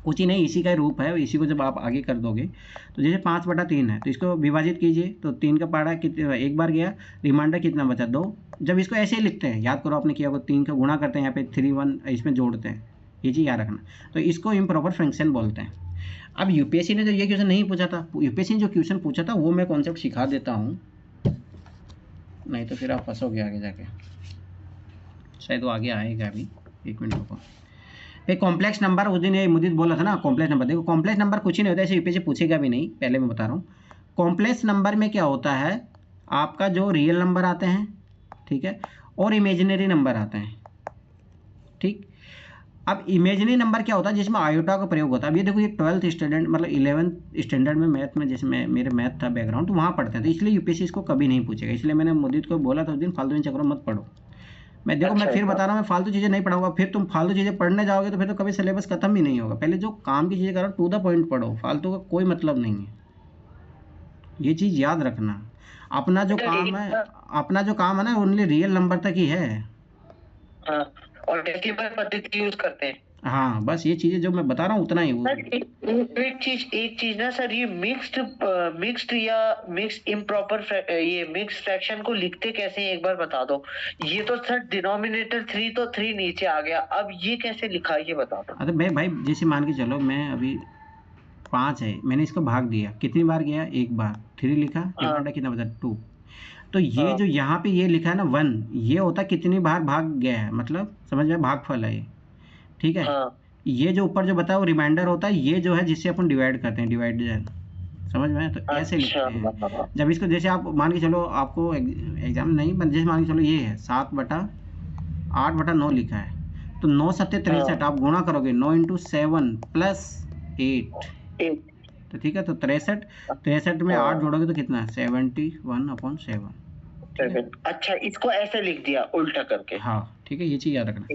कुछ ही नहीं, इसी का रूप है। इसी को जब आप आगे कर दोगे तो जैसे 5/3 है तो इसको विभाजित कीजिए, तो 3 का पहाड़ा कितने, एक बार गया, रिमाइंडर कितना बचा, 2। जब इसको ऐसे ही लिखते हैं, याद करो आपने किया होगा, 3 का गुणा करते हैं, यहाँ पे 3 1 इसमें जोड़ते हैं, ये चीज़ याद रखना। तो इसको इम्प्रॉपर फ्रैक्शन बोलते हैं। अब यूपीएससी ने जो ये क्वेश्चन नहीं पूछा था, यूपीएससी ने जो क्वेश्चन पूछा था वो मैं कॉन्सेप्ट सिखा देता हूँ, नहीं तो फिर आप फंसोगे आगे जाके। शायद वो आगे आएगा अभी, 1 मिनट रुको। एक कॉम्प्लेक्स नंबर, उस दिन ये मुदीद बोला था ना कॉम्प्लेक्स नंबर, देखो कॉम्प्लेक्स नंबर कुछ ही नहीं होता, ऐसे यूपीएससी पूछेगा भी नहीं, पहले मैं बता रहा हूँ। कॉम्प्लेक्स नंबर में क्या होता है, आपका जो रियल नंबर आते हैं, ठीक है, और इमेजिनरी नंबर आते हैं, ठीक। अब इमेजिनरी नंबर क्या होता है, जिसमें आयोटा का प्रयोग होता है। अब ये देखो, ये 12th स्टैंडर्ड मतलब 11th स्टैंडर्ड में मैथ में, जिसमें मेरे मैथ था बैकग्राउंड, तो वहाँ पढ़ते हैं, तो इसलिए यूपीएससी इसको कभी नहीं पूछेगा। इसलिए मैंने मुदीद को बोला था उस दिन, फालतू इन चक्करों मत पढ़ो। मैं देखो, मैं फिर बता रहा हूँ, मैं फालतू चीज़ें नहीं पढ़ाऊंगा, फिर तुम फालतू चीज़ें पढ़ने जाओगे तो फिर तो कभी सिलेबस खत्म ही नहीं होगा। पहले जो काम की चीज़ें करो, टू द पॉइंट पढ़ो, फालतू का कोई मतलब नहीं है, ये चीज़ याद रखना। अपना जो काम है ना, ओनली रियल नंबर तक ही है। और डेसिमल पद्धति यूज करते हैं। हाँ, बस ये चीज़ें जो मैं बता रहा हूँ उतना ही। एक चीज ना सर, ये मिक्स्ड या मिक्स्ड इम्प्रॉपर, ये मिक्स फ्रैक्शन को लिखते कैसे हैं एक बार बता दो। ये तो सर डिनोमिनेटर 3 तो 3 नीचे आ गया, अब ये कैसे लिखा है ये बता दो। अरे मैं भाई, जैसे मान के चलो, मैं अभी 5 है, मैंने इसको भाग दिया, कितनी बार गया, एक बार, 3 लिखा, रिमाइंडर कितना बचा, 2। तो ये जो यहाँ पे ये लिखा है ना 1, ये होता कितनी बार भाग गया है, मतलब समझ में, भागफल है ये, ठीक है। ये जो ऊपर जो बताया वो रिमाइंडर होता है, ये जो है जिससे अपन डिवाइड करते हैं, डिवाइड, समझ में। तो ऐसे लिखते हैं। जब इसको जैसे आप मान के चलो, आपको एग्जाम नहीं, जैसे मान के चलो ये है 7/8/9 लिखा है, तो 9 7 63, आप गुणा करोगे 9 × 7 + 8, तो ठीक है, तो 63 में 8 जोड़ोगे तो कितना, 71/7। अच्छा, इसको ऐसे लिख दिया उल्टा करके। हाँ ठीक है, ये चीज़ याद रखना।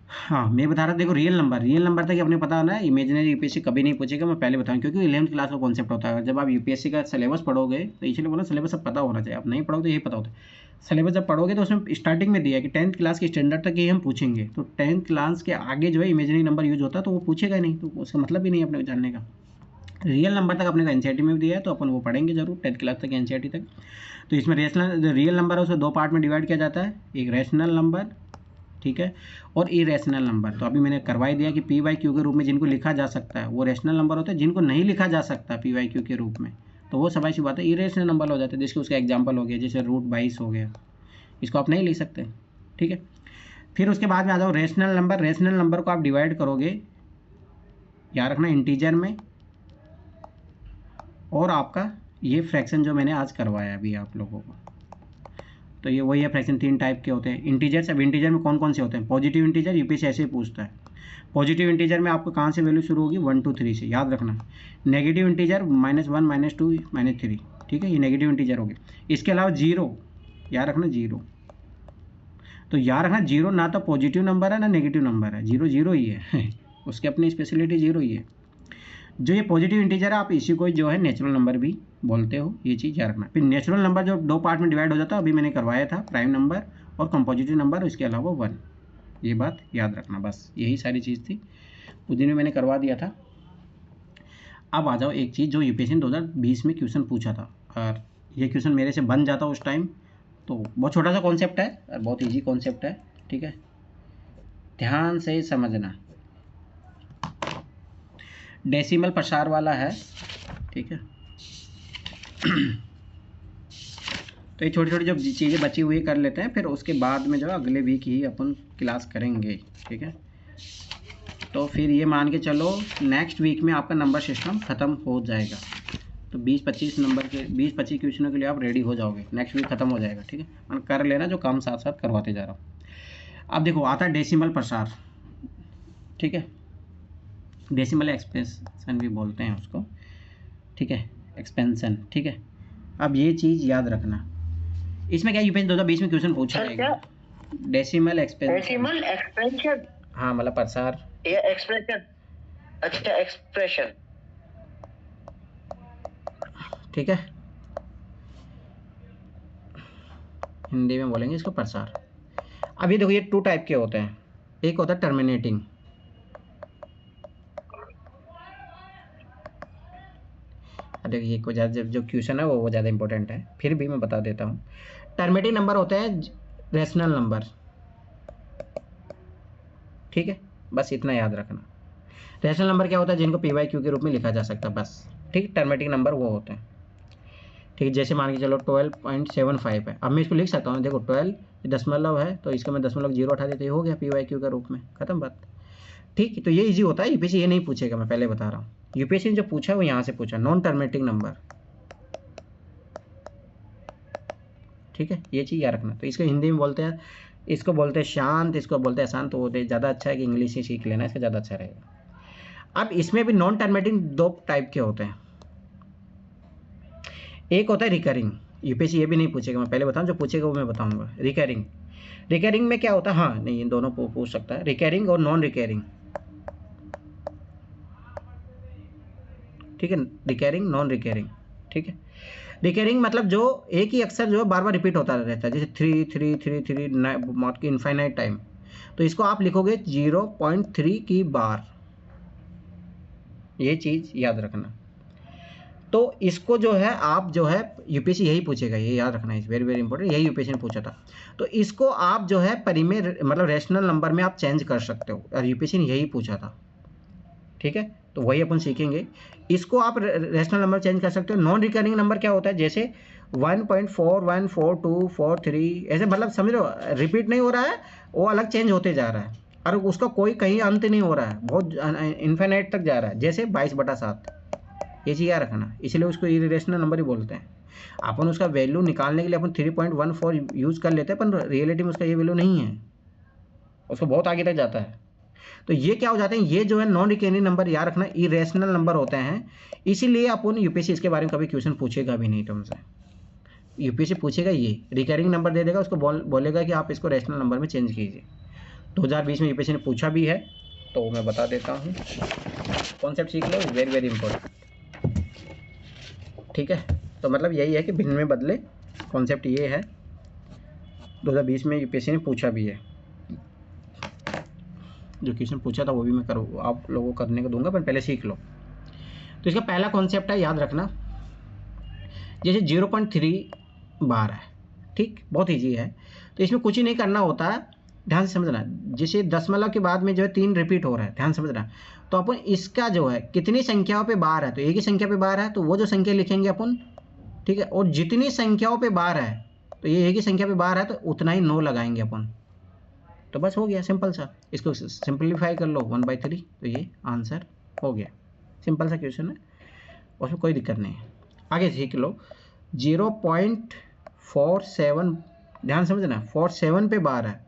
हाँ, मैं बता रहा था, देखो रियल नंबर तक अपने पता ना, इमेजिनरी यूपीएससी कभी नहीं पूछेगा, मैं पहले बताऊँ, क्योंकि 11th क्लास का कॉन्सेप्ट होता है। जब आप यूपीएससी का सिलेबस पढ़ोगे, तो इसलिए बोला सिलेबस सब पता होना चाहिए, आप नहीं पढ़ोगे तो यही पता होता है। सिलेबस जब पढ़ोगे तो उसमें स्टार्टिंग में दिया है कि 10th क्लास के स्टैंडर्ड तक ही हम पूछेंगे, तो 10th क्लास के आगे जो है इमेजिनरी नंबर यूज होता है, तो वो पूछेगा नहीं, तो उसका मतलब भी नहीं अपने जानने का। रियल नंबर तक अपने को एनसीईआरटी में भी दिया है, तो अपन वो पढ़ेंगे जरूर 10th क्लास तक एनसीईआरटी तक। तो इसमें रियल नंबर है, उसे 2 पार्ट में डिवाइड किया जाता है, एक रैशनल नंबर, ठीक है, और इरेशनल नंबर। तो अभी मैंने करवा ही दिया कि पी वाई क्यू के रूप में जिनको लिखा जा सकता है वो रैशनल नंबर होता है, जिनको नहीं लिखा जा सकता पी वाई क्यू के रूप में तो वो सबाई सी बात है इरेशनल नंबर हो जाते हैं। जिसके उसका एग्जांपल हो गया, जैसे √22 हो गया, इसको आप नहीं लिख सकते, ठीक है। फिर उसके बाद में आ जाओ रैशनल नंबर को आप डिवाइड करोगे, याद रखना, इंटीजर में, और आपका ये फ्रैक्शन जो मैंने आज करवाया अभी आप लोगों को, तो ये वही है फ्रैक्शन। 3 टाइप के होते हैं इंटीजर्स। अब इंटीजर में कौन कौन से होते हैं, पॉजिटिव इंटीजर, यूपीएससी ऐसे ही पूछता है। पॉजिटिव इंटीजर में आपको कहाँ से वैल्यू शुरू होगी, 1 2 3 से, याद रखना। नेगेटिव इंटीजर -1 -2 -3, ठीक है, ये नेगेटिव इंटीजर हो गए। इसके अलावा 0, याद रखना 0, तो याद रखना 0 ना तो पॉजिटिव नंबर है ना नेगेटिव नंबर है, 0 0 ही है उसकी अपनी स्पेशलिटी 0 ही है। जो ये पॉजिटिव इंटीजर है, आप इसी को जो है नेचुरल नंबर भी बोलते हो, ये चीज़ याद रखना। फिर नेचुरल नंबर जो 2 पार्ट में डिवाइड हो जाता है, अभी मैंने करवाया था, प्राइम नंबर और कंपोजिटिव नंबर, इसके अलावा 1, ये बात याद रखना। बस यही सारी चीज़ थी, उस दिन में मैंने करवा दिया था। अब आ जाओ एक चीज़ जो यूपीएससी ने 2020 में क्वेश्चन पूछा था, और ये क्वेश्चन मेरे से बन जाता उस टाइम, तो बहुत छोटा सा कॉन्सेप्ट है और बहुत ईजी कॉन्सेप्ट है, ठीक है, ध्यान से समझना। डेसिमल प्रसार वाला है, ठीक है। तो ये छोटी छोटी जो चीज़ें बची हुई कर लेते हैं, फिर उसके बाद में जो अगले वीक ही अपन क्लास करेंगे, ठीक है। तो फिर ये मान के चलो नेक्स्ट वीक में आपका नंबर सिस्टम ख़त्म हो जाएगा, तो 20-25 नंबर के 20-25 क्वेश्चनों के लिए आप रेडी हो जाओगे, नेक्स्ट वीक ख़त्म हो जाएगा, ठीक है। मैं कर लेना जो काम साथ साथ करवाते जा रहा हूँ। अब देखो आता है डेसिमल प्रसार, ठीक है, डेसिमल एक्सपेंशन भी बोलते हैं उसको, ठीक है, एक्सपेंशन, ठीक है। अब ये चीज़ याद रखना, इसमें क्या यूपीएससी 2020 में क्वेश्चन पूछा जाएगा, डेसिमल एक्सपेंशन, हाँ मतलब प्रसार या एक्सप्रेशन, अच्छा एक्सप्रेशन, ठीक है, हिंदी में बोलेंगे इसको प्रसार। अब ये देखो, ये 2 टाइप के होते हैं। एक होता है टर्मिनेटिंग, देखिए को ज़्यादा जो क्वेश्चन है वो ज़्यादा इंपॉर्टेंट है, फिर भी मैं बता देता हूँ। टर्मिनेटिंग नंबर होते हैं रेशनल नंबर, ठीक है, बस इतना याद रखना। रेशनल नंबर क्या होता है, जिनको PYQ के रूप में लिखा जा सकता है, बस, ठीक। टर्मिनेटिंग नंबर वो होते हैं, ठीक है। जैसे मान के चलो 12.75 है, अब मैं इसको लिख सकता हूँ, देखो 12 दशमलव है तो इसका मैं दशमलव 0 हटा देते, हो गया PYQ के रूप में, खत्म बात, ठीक। तो ये इजी होता है, यूपीएससी ये नहीं पूछेगा, मैं पहले बता रहा हूँ। यूपीएससी ने जो पूछा वो यहाँ से पूछा, नॉन टर्मिनेटिंग नंबर, ठीक है, ये चीज़ याद रखना। तो इसको हिंदी में बोलते हैं, इसको बोलते हैं शांत, इसको बोलते हैं अशांत, तो ज़्यादा अच्छा है कि इंग्लिश ही सीख लेना, इसका ज़्यादा अच्छा रहेगा। अब इसमें भी नॉन टर्मिनेटिंग 2 टाइप के होते हैं। एक होता है रिकरिंग, यूपीएससी ये भी नहीं पूछेगा, मैं पहले बताऊँ, जो पूछेगा वो मैं बताऊँगा। रिकरिंग, रिकरिंग में क्या होता है, हाँ नहीं, इन दोनों को पूछ सकता है, रिकरिंग और नॉन रिकरिंग, ठीक है। रिकरिंग, नॉन रिकरिंग, ठीक है। रिकरिंग मतलब जो एक ही अक्षर जो है बार बार रिपीट होता रहता है, जैसे 3 3 3 3 मॉड की इनफाइनाइट टाइम, तो इसको आप लिखोगे 0.3 की बार, ये चीज़ याद रखना। तो इसको जो है आप जो है यूपीएससी यही पूछेगा, ये याद रखना, इज वेरी वेरी इंपॉर्टेंट, यही यूपीएससी ने पूछा था। तो इसको आप जो है परिमेय मतलब रेशनल नंबर में आप चेंज कर सकते हो, और यूपीएससी ने यही पूछा था, ठीक है। तो वही अपन सीखेंगे, इसको आप रेशनल नंबर चेंज कर सकते हो। नॉन रिकरिंग नंबर क्या होता है, जैसे 1.414243, ऐसे मतलब समझ लो रिपीट नहीं हो रहा है, वो अलग चेंज होते जा रहा है, और उसका कोई कहीं अंत नहीं हो रहा है, बहुत इन्फिनिट तक जा रहा है, जैसे 22/7, ये चीज़ याद रखना, इसलिए उसको इरेशनल नंबर ही बोलते हैं। अपन उसका वैल्यू निकालने के लिए अपन 3.14 यूज़ कर लेते हैं, पर रियलिटी में उसका ये वैल्यू नहीं है, उसको बहुत आगे तक जाता है। तो ये क्या हो जाते हैं, ये जो है नॉन रिकरिंग नंबर, याद रखना इरेशनल नंबर होते हैं, इसीलिए अपन यूपीएससी इसके बारे में कभी क्वेश्चन पूछेगा भी नहीं तुमसे। यूपीएससी पूछेगा ये रिकरिंग नंबर दे देगा, उसको बोलेगा कि आप इसको रेशनल नंबर में चेंज कीजिए। 2020 में यूपीएससी ने पूछा भी है, तो मैं बता देता हूँ, कॉन्सेप्ट सीख लो, वेरी वेरी इंपॉर्टेंट, ठीक है। तो मतलब यही है कि भिन्न में बदले, कॉन्सेप्ट ये है, 2020 में यूपीएससी ने पूछा भी है, जो क्वेश्चन पूछा था वो भी मैं करूँ, आप लोगों को करने को दूंगा, पर पहले सीख लो। तो इसका पहला कॉन्सेप्ट है, याद रखना, जैसे 0.3 बार है, ठीक, बहुत ईजी है। तो इसमें कुछ ही नहीं करना होता है, ध्यान से समझना। जैसे दशमलव के बाद में जो है 3 रिपीट हो रहा है, ध्यान समझना। तो अपन इसका जो है कितनी संख्याओं पे बार है, तो एक ही संख्या पे बार है, तो वो जो संख्या लिखेंगे अपन, ठीक है। और जितनी संख्याओं पे बार है, तो ये एक ही संख्या पे बार है, तो उतना ही 9 लगाएंगे अपन, तो बस हो गया, सिंपल सा। इसको सिंपलीफाई कर लो 1/3, तो ये आंसर हो गया। सिंपल सा क्वेश्चन है, उसमें कोई दिक्कत नहीं है। आगे सीख लो 0.47, ध्यान समझना, 47 पे बार है।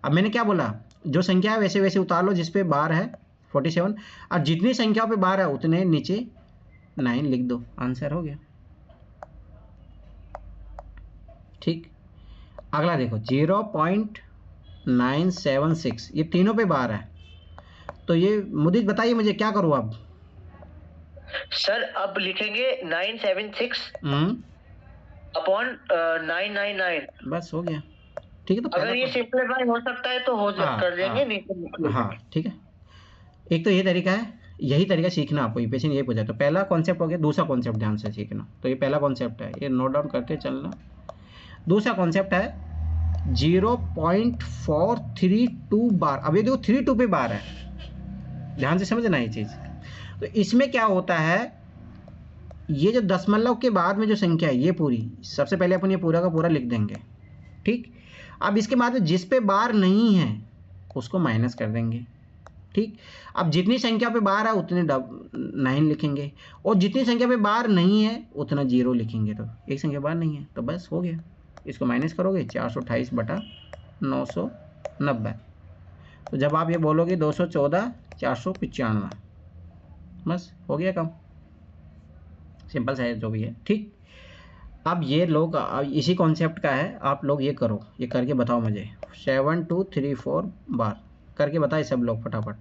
अब मैंने क्या बोला, जो संख्या है वैसे वैसे उतार लो जिस पे बार है 47, और जितनी संख्याओं पे बार है उतने नीचे 9 लिख दो, आंसर हो गया, ठीक। अगला देखो 0.976, ये तीनों पे बार है, तो ये मुदीज बताइए मुझे क्या करूँ अब। सर अब लिखेंगे 976 अपॉन 999, बस हो गया, ठीक है। तो अगर ये सिंपलीफाई हो सकता है तो कर देंगे, नहीं तो हाँ ठीक है। एक तो ये तरीका है, यही तरीका सीखना आपको, यूपीएससी ने ये पूछा। तो पहला कॉन्सेप्ट हो गया, दूसरा कॉन्सेप्ट ध्यान से सीखना। तो ये पहला कॉन्सेप्ट है, ये नोट डाउन करके चलना। दूसरा कॉन्सेप्ट है 0.432 बार। अब ये देखो 32 पे बार है, ध्यान से समझना ये चीज़। तो इसमें क्या होता है, ये जो दशमलव के बाद में जो संख्या है, ये पूरी, सबसे पहले अपन ये पूरा का पूरा लिख देंगे, ठीक। अब इसके बाद में जिस पे बार नहीं है उसको माइनस कर देंगे, ठीक। अब जितनी संख्या पे बार है उतने 9 लिखेंगे, और जितनी संख्या पे बार नहीं है उतना 0 लिखेंगे। तो एक संख्या बार नहीं है, तो बस हो गया। इसको माइनस करोगे 428/990, तो जब आप ये बोलोगे 214,495, बस हो गया काम, सिंपल सा है जो भी है, ठीक। अब ये लोग इसी कॉन्सेप्ट का है, आप लोग ये करो, ये करके बताओ मुझे। 7234 बार करके बताए सब लोग फटाफट।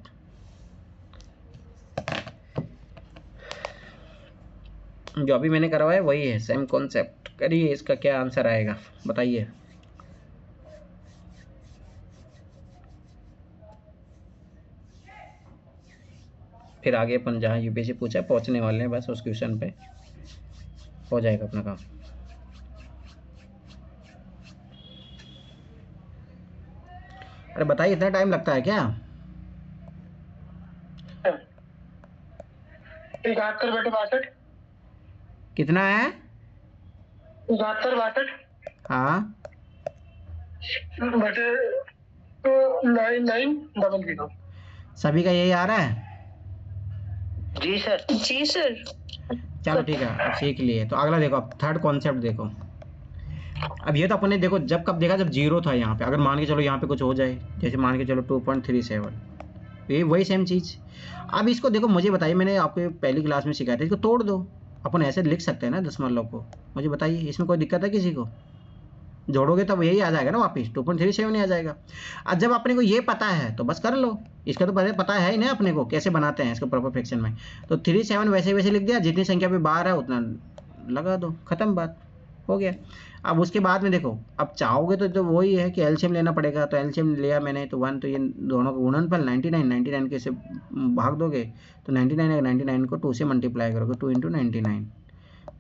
जो अभी मैंने करवाया वही है, सेम कॉन्सेप्ट करिए। इसका क्या आंसर आएगा बताइए। फिर आगे अपन जहाँ यूपीएससी पूछा है पहुँचने वाले हैं, बस उस क्वेश्चन पे हो जाएगा अपना काम। अरे बताइए इतना टाइम लगता है क्या? 71/62। कितना है? 71/62 हाँ बटे 9900। सभी का यही आ रहा है? जी सर। जी सर। चलो ठीक है, अब सीख लिए। तो अगला देखो, अब थर्ड कॉन्सेप्ट देखो। अब ये तो अपने देखो जब कब देखा, जब जीरो था यहाँ पे। अगर मान के चलो यहाँ पे कुछ हो जाए, जैसे मान के चलो 2.37, ये वही सेम चीज़। अब इसको देखो, मुझे बताइए, मैंने आपको पहली क्लास में सिखाया था, इसको तोड़ दो। अपन ऐसे लिख सकते हैं ना दशमलव को। मुझे बताइए इसमें कोई दिक्कत है किसी को? जोड़ोगे तब यही आ जाएगा ना वापस, 2.37 आ जाएगा। अब जब अपने को ये पता है तो बस कर लो। इसका तो पता है ही ना अपने को कैसे बनाते हैं इसको प्रॉपर फ्रैक्शन में। तो 37 वैसे वैसे लिख दिया, जितनी संख्या पे बार है उतना लगा दो, खत्म बात, हो गया। अब उसके बाद में देखो, अब चाहोगे तो वही है कि एलसीएम लेना पड़ेगा। तो एलसीएम लिया मैंने तो 1, तो ये दोनों का गुणनफल 99 के से भाग दोगे तो 99 को 2 से मल्टीप्लाई करोगे, 2 × 99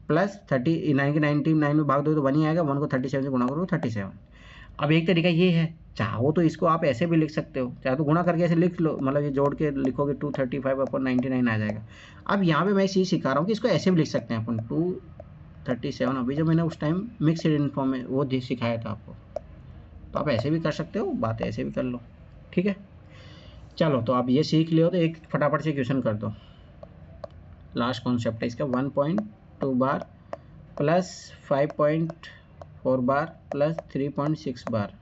प्लस 39 के 99 में भाग दो तो 1 ही आएगा। 1 को 37 से गुणा करो 37। अब एक तरीका ये है, चाहो तो इसको आप ऐसे भी लिख सकते हो, चाहे तो गुणा करके ऐसे लिख लो, मतलब ये जोड़ के लिखोगे 235/99 आ जाएगा। अब यहाँ पे मैं चीज़ सिखा रहा हूँ कि इसको ऐसे भी लिख सकते हैं अपन 237। अभी जो मैंने उस टाइम मिक्सड इनफॉर्म में वो सिखाया था आपको, तो आप ऐसे भी कर सकते हो, बात ऐसे भी कर लो, ठीक है। चलो तो आप ये सीख लियो, तो एक फटाफट से क्वेश्चन कर दो। लास्ट कॉन्सेप्ट है इसका, 1.2 बार प्लस 5.4 बार प्लस 3.6 बार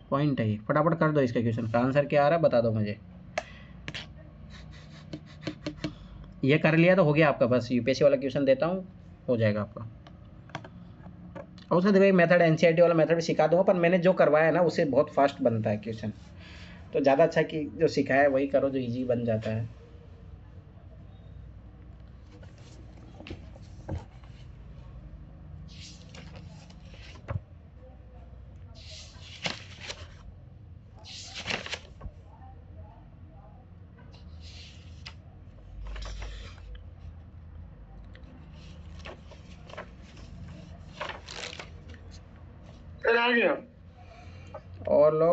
पॉइंट है ये। फटाफट कर दो इसका क्वेश्चन का आंसर क्या आ रहा है बता दो मुझे। ये कर लिया तो हो गया आपका, बस यूपीएससी वाला क्वेश्चन देता हूँ, हो जाएगा आपका। और उसका देखो मेथड एनसीईआरटी वाला मेथड भी सिखा दूंगा, पर मैंने जो करवाया है ना उससे बहुत फास्ट बनता है क्वेश्चन। तो ज़्यादा अच्छा कि जो सिखाया है वही करो, जो इजी बन जाता है।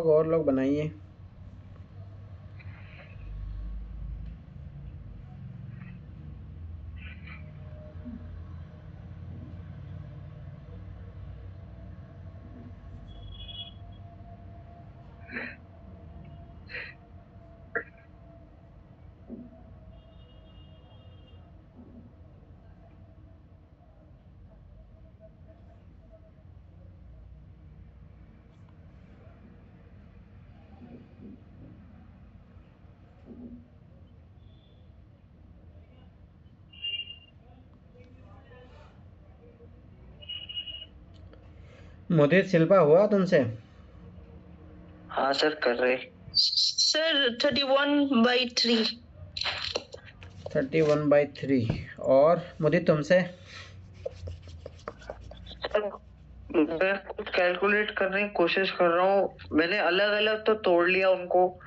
और लोग बनाइए। मुदित शिल्पा हुआ तुमसे? हाँ सर कर रहे। सर 31/3। 31/3। और मुदित तुमसे? मैं कुछ कैलकुलेट करने की कोशिश कर रहा हूँ, मैंने अलग अलग तो तोड़ लिया उनको।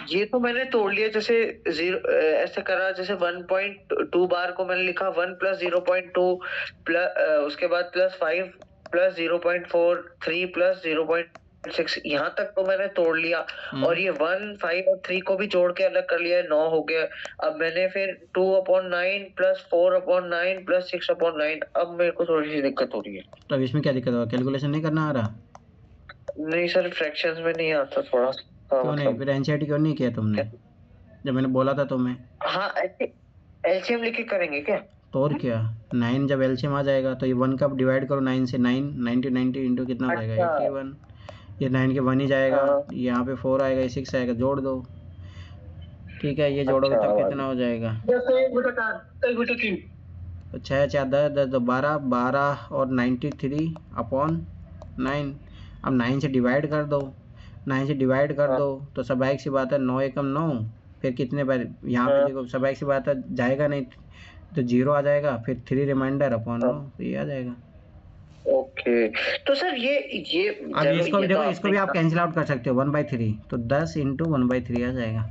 ये तो मैंने तोड़ लिया, जैसे ऐसे करा, जैसे 1.2 बार को मैंने लिखा 1 + 0.2 प्लस उसके बाद +5 + 0.4 3 + 0.6, यहाँ तक तो मैंने तोड़ लिया। और ये 1, 5 और 3 को भी जोड़ के अलग कर लिया, 9 हो गया। अब मैंने फिर 2/9 + 4/9 + 6/9। अब मेरे को थोड़ी सी दिक्कत हो रही है। तो अब इसमें क्या दिक्कत होगा, कैलकुलेशन नहीं करना आ रहा? नहीं सर, फ्रैक्शंस में नहीं आता थोड़ा। क्यों नहीं? फिर एनसीईआरटी क्यों नहीं किया तुमने जब मैंने बोला था तुम्हें? हाँ एलसीएम लेके करेंगे क्या? तो और क्या, 9 जब एलसीएम आ जाएगा तो ये 1 का डिवाइड करो 9 से, 9 90 इंटू कितना हो जाएगा 81। ये 9 के 1 ही जाएगा, यहाँ पे 4 आएगा, ये 6 आएगा, जोड़ दो। ठीक है, ये जोड़ोगे तब कितना हो जाएगा? तो 6 4 10 10 12 12 और 93/9। अब 9 से डिवाइड कर दो, 9 से डिवाइड कर दो तो स्वाभाविक सी बात है 9 एकम 9। फिर कितने बार यहाँ पे देखो, स्वाभाविक सी बात है जाएगा नहीं तो 0 आ जाएगा, फिर 3 रिमाइंडर/9 तो ये आ जाएगा। ओके, तो सर ये अब चलो इसको भी ये तो देखो, इसको भी आप आपने कैंसिल आउट कर सकते हो 1/3, तो 10 इंटू 1/3 आ जाएगा।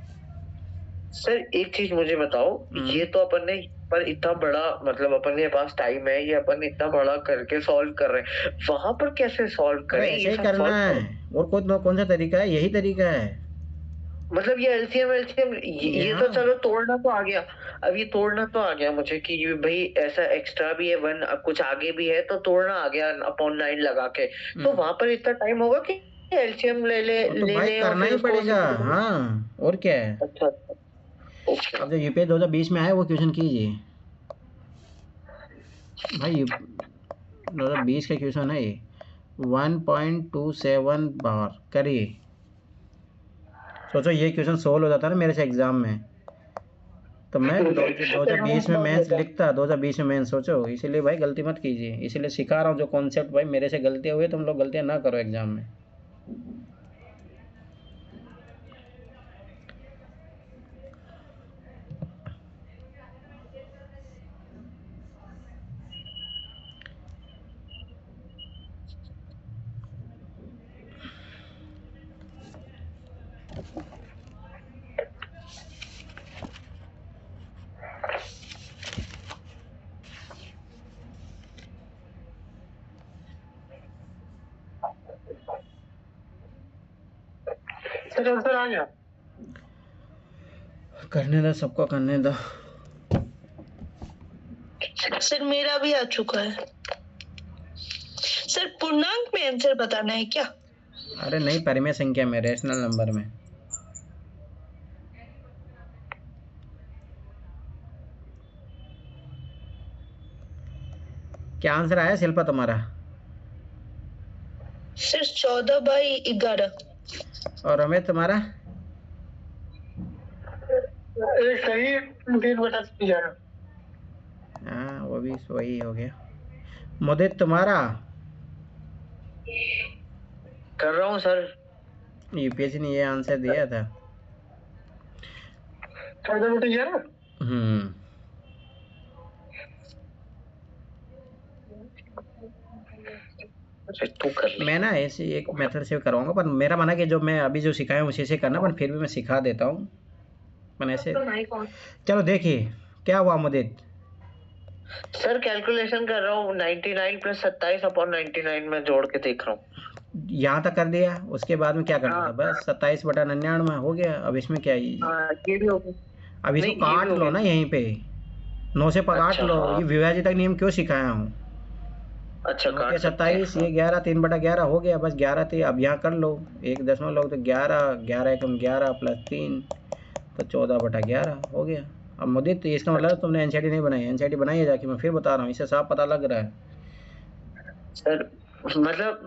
सर एक चीज मुझे बताओ, ये तो अपन ने पर इतना बड़ा मतलब अपन के पास टाइम है, ये अपन इतना बड़ा करके सॉल्व कर रहे हैं, वहां पर कैसे सॉल्व अरे करें ऐसे ये ही सब करना है, सॉल्व? और कौन सा तरीका है, यही तरीका है। मतलब ये एलसीएम ये तो यहाँ चलो तोड़ना तो आ गया, अब ये तोड़ना तो आ गया मुझे कि ये भाई ऐसा एक्स्ट्रा भी है वन, अब कुछ आगे भी है तो तोड़ना आ गया अपॉन 9 लगा के, तो वहां पर इतना टाइम होगा कि एलसीएम वो तो भाई ले और करना फिर ही उसको पड़ेगा। हाँ, और क्या है। अच्छा ओके। अब जो यूपीएससी 2020 में आया वो क्वेश्चन कीजिए भाई, 2020 का क्वेश्चन है ये, 1.27 बार करिए। सोचो ये क्वेश्चन सोल्व हो जाता ना मेरे से एग्जाम में, तो मैं 2020 में मेंस लिखता, 2020 में मेंस, सोचो। इसीलिए भाई गलती मत कीजिए, इसीलिए सिखा रहा हूँ जो कॉन्सेप्ट, भाई मेरे से गलतियाँ हुई, तुम लोग गलतियाँ ना करो एग्जाम में। सर आंसर आ गया? करने दो, सबको करने दो। सर मेरा भी आ चुका है। सर पूर्णांक में आंसर बताना है क्या? अरे नहीं, परिमेय संख्या में, रेशनल नंबर में। क्या आंसर आया शिल्पा तुम्हारा? सर 14/11। और रमेश तुम्हारा? सही 3/11। हाँ, वो भी वही हो गया। मुदित तुम्हारा? कर रहा हूँ सर। यूपीएससी ने ये आंसर दिया था। 14/11। तू कर ले। मैं ना ऐसे एक मेथड से करवाऊंगा, पर मेरा माना कि जो मैं अभी जो सिखाया हूँ उसी से करना, पर फिर भी मैं सिखा देता हूँ, पर ऐसे। चलो देखिए क्या हुआ मुदित। सर कैलकुलेशन कर रहा हूँ, 99 + 27/99 में जोड़ के देख रहा हूँ। यहाँ तक कर दिया, उसके बाद में क्या करना था, बस 27/99 हो गया। अब इसमें क्या है, ये भी हो गया। अब इसको नहीं, ये भी काट हो लो गया। ना, यहीं पे 9 से काट अच्छा, लो। हाँ। ये विभाजित नियम क्यों सिखाया हूँ। अच्छा 9 काट के सकते हैं। 27, ये 11, 3/11 हो गया, बस 11 थे। अब यहाँ कर लो 1 दशमलव, तो 11, 11 एकम 11 + 3, तो 14/11 हो गया। अब मुदित, इसका मतलब तुमने एनसीईआरटी नहीं बनाई, एनसीईआरटी बनाई है जाके, मैं फिर बता रहा हूँ, इससे साफ पता लग रहा है। सर मतलब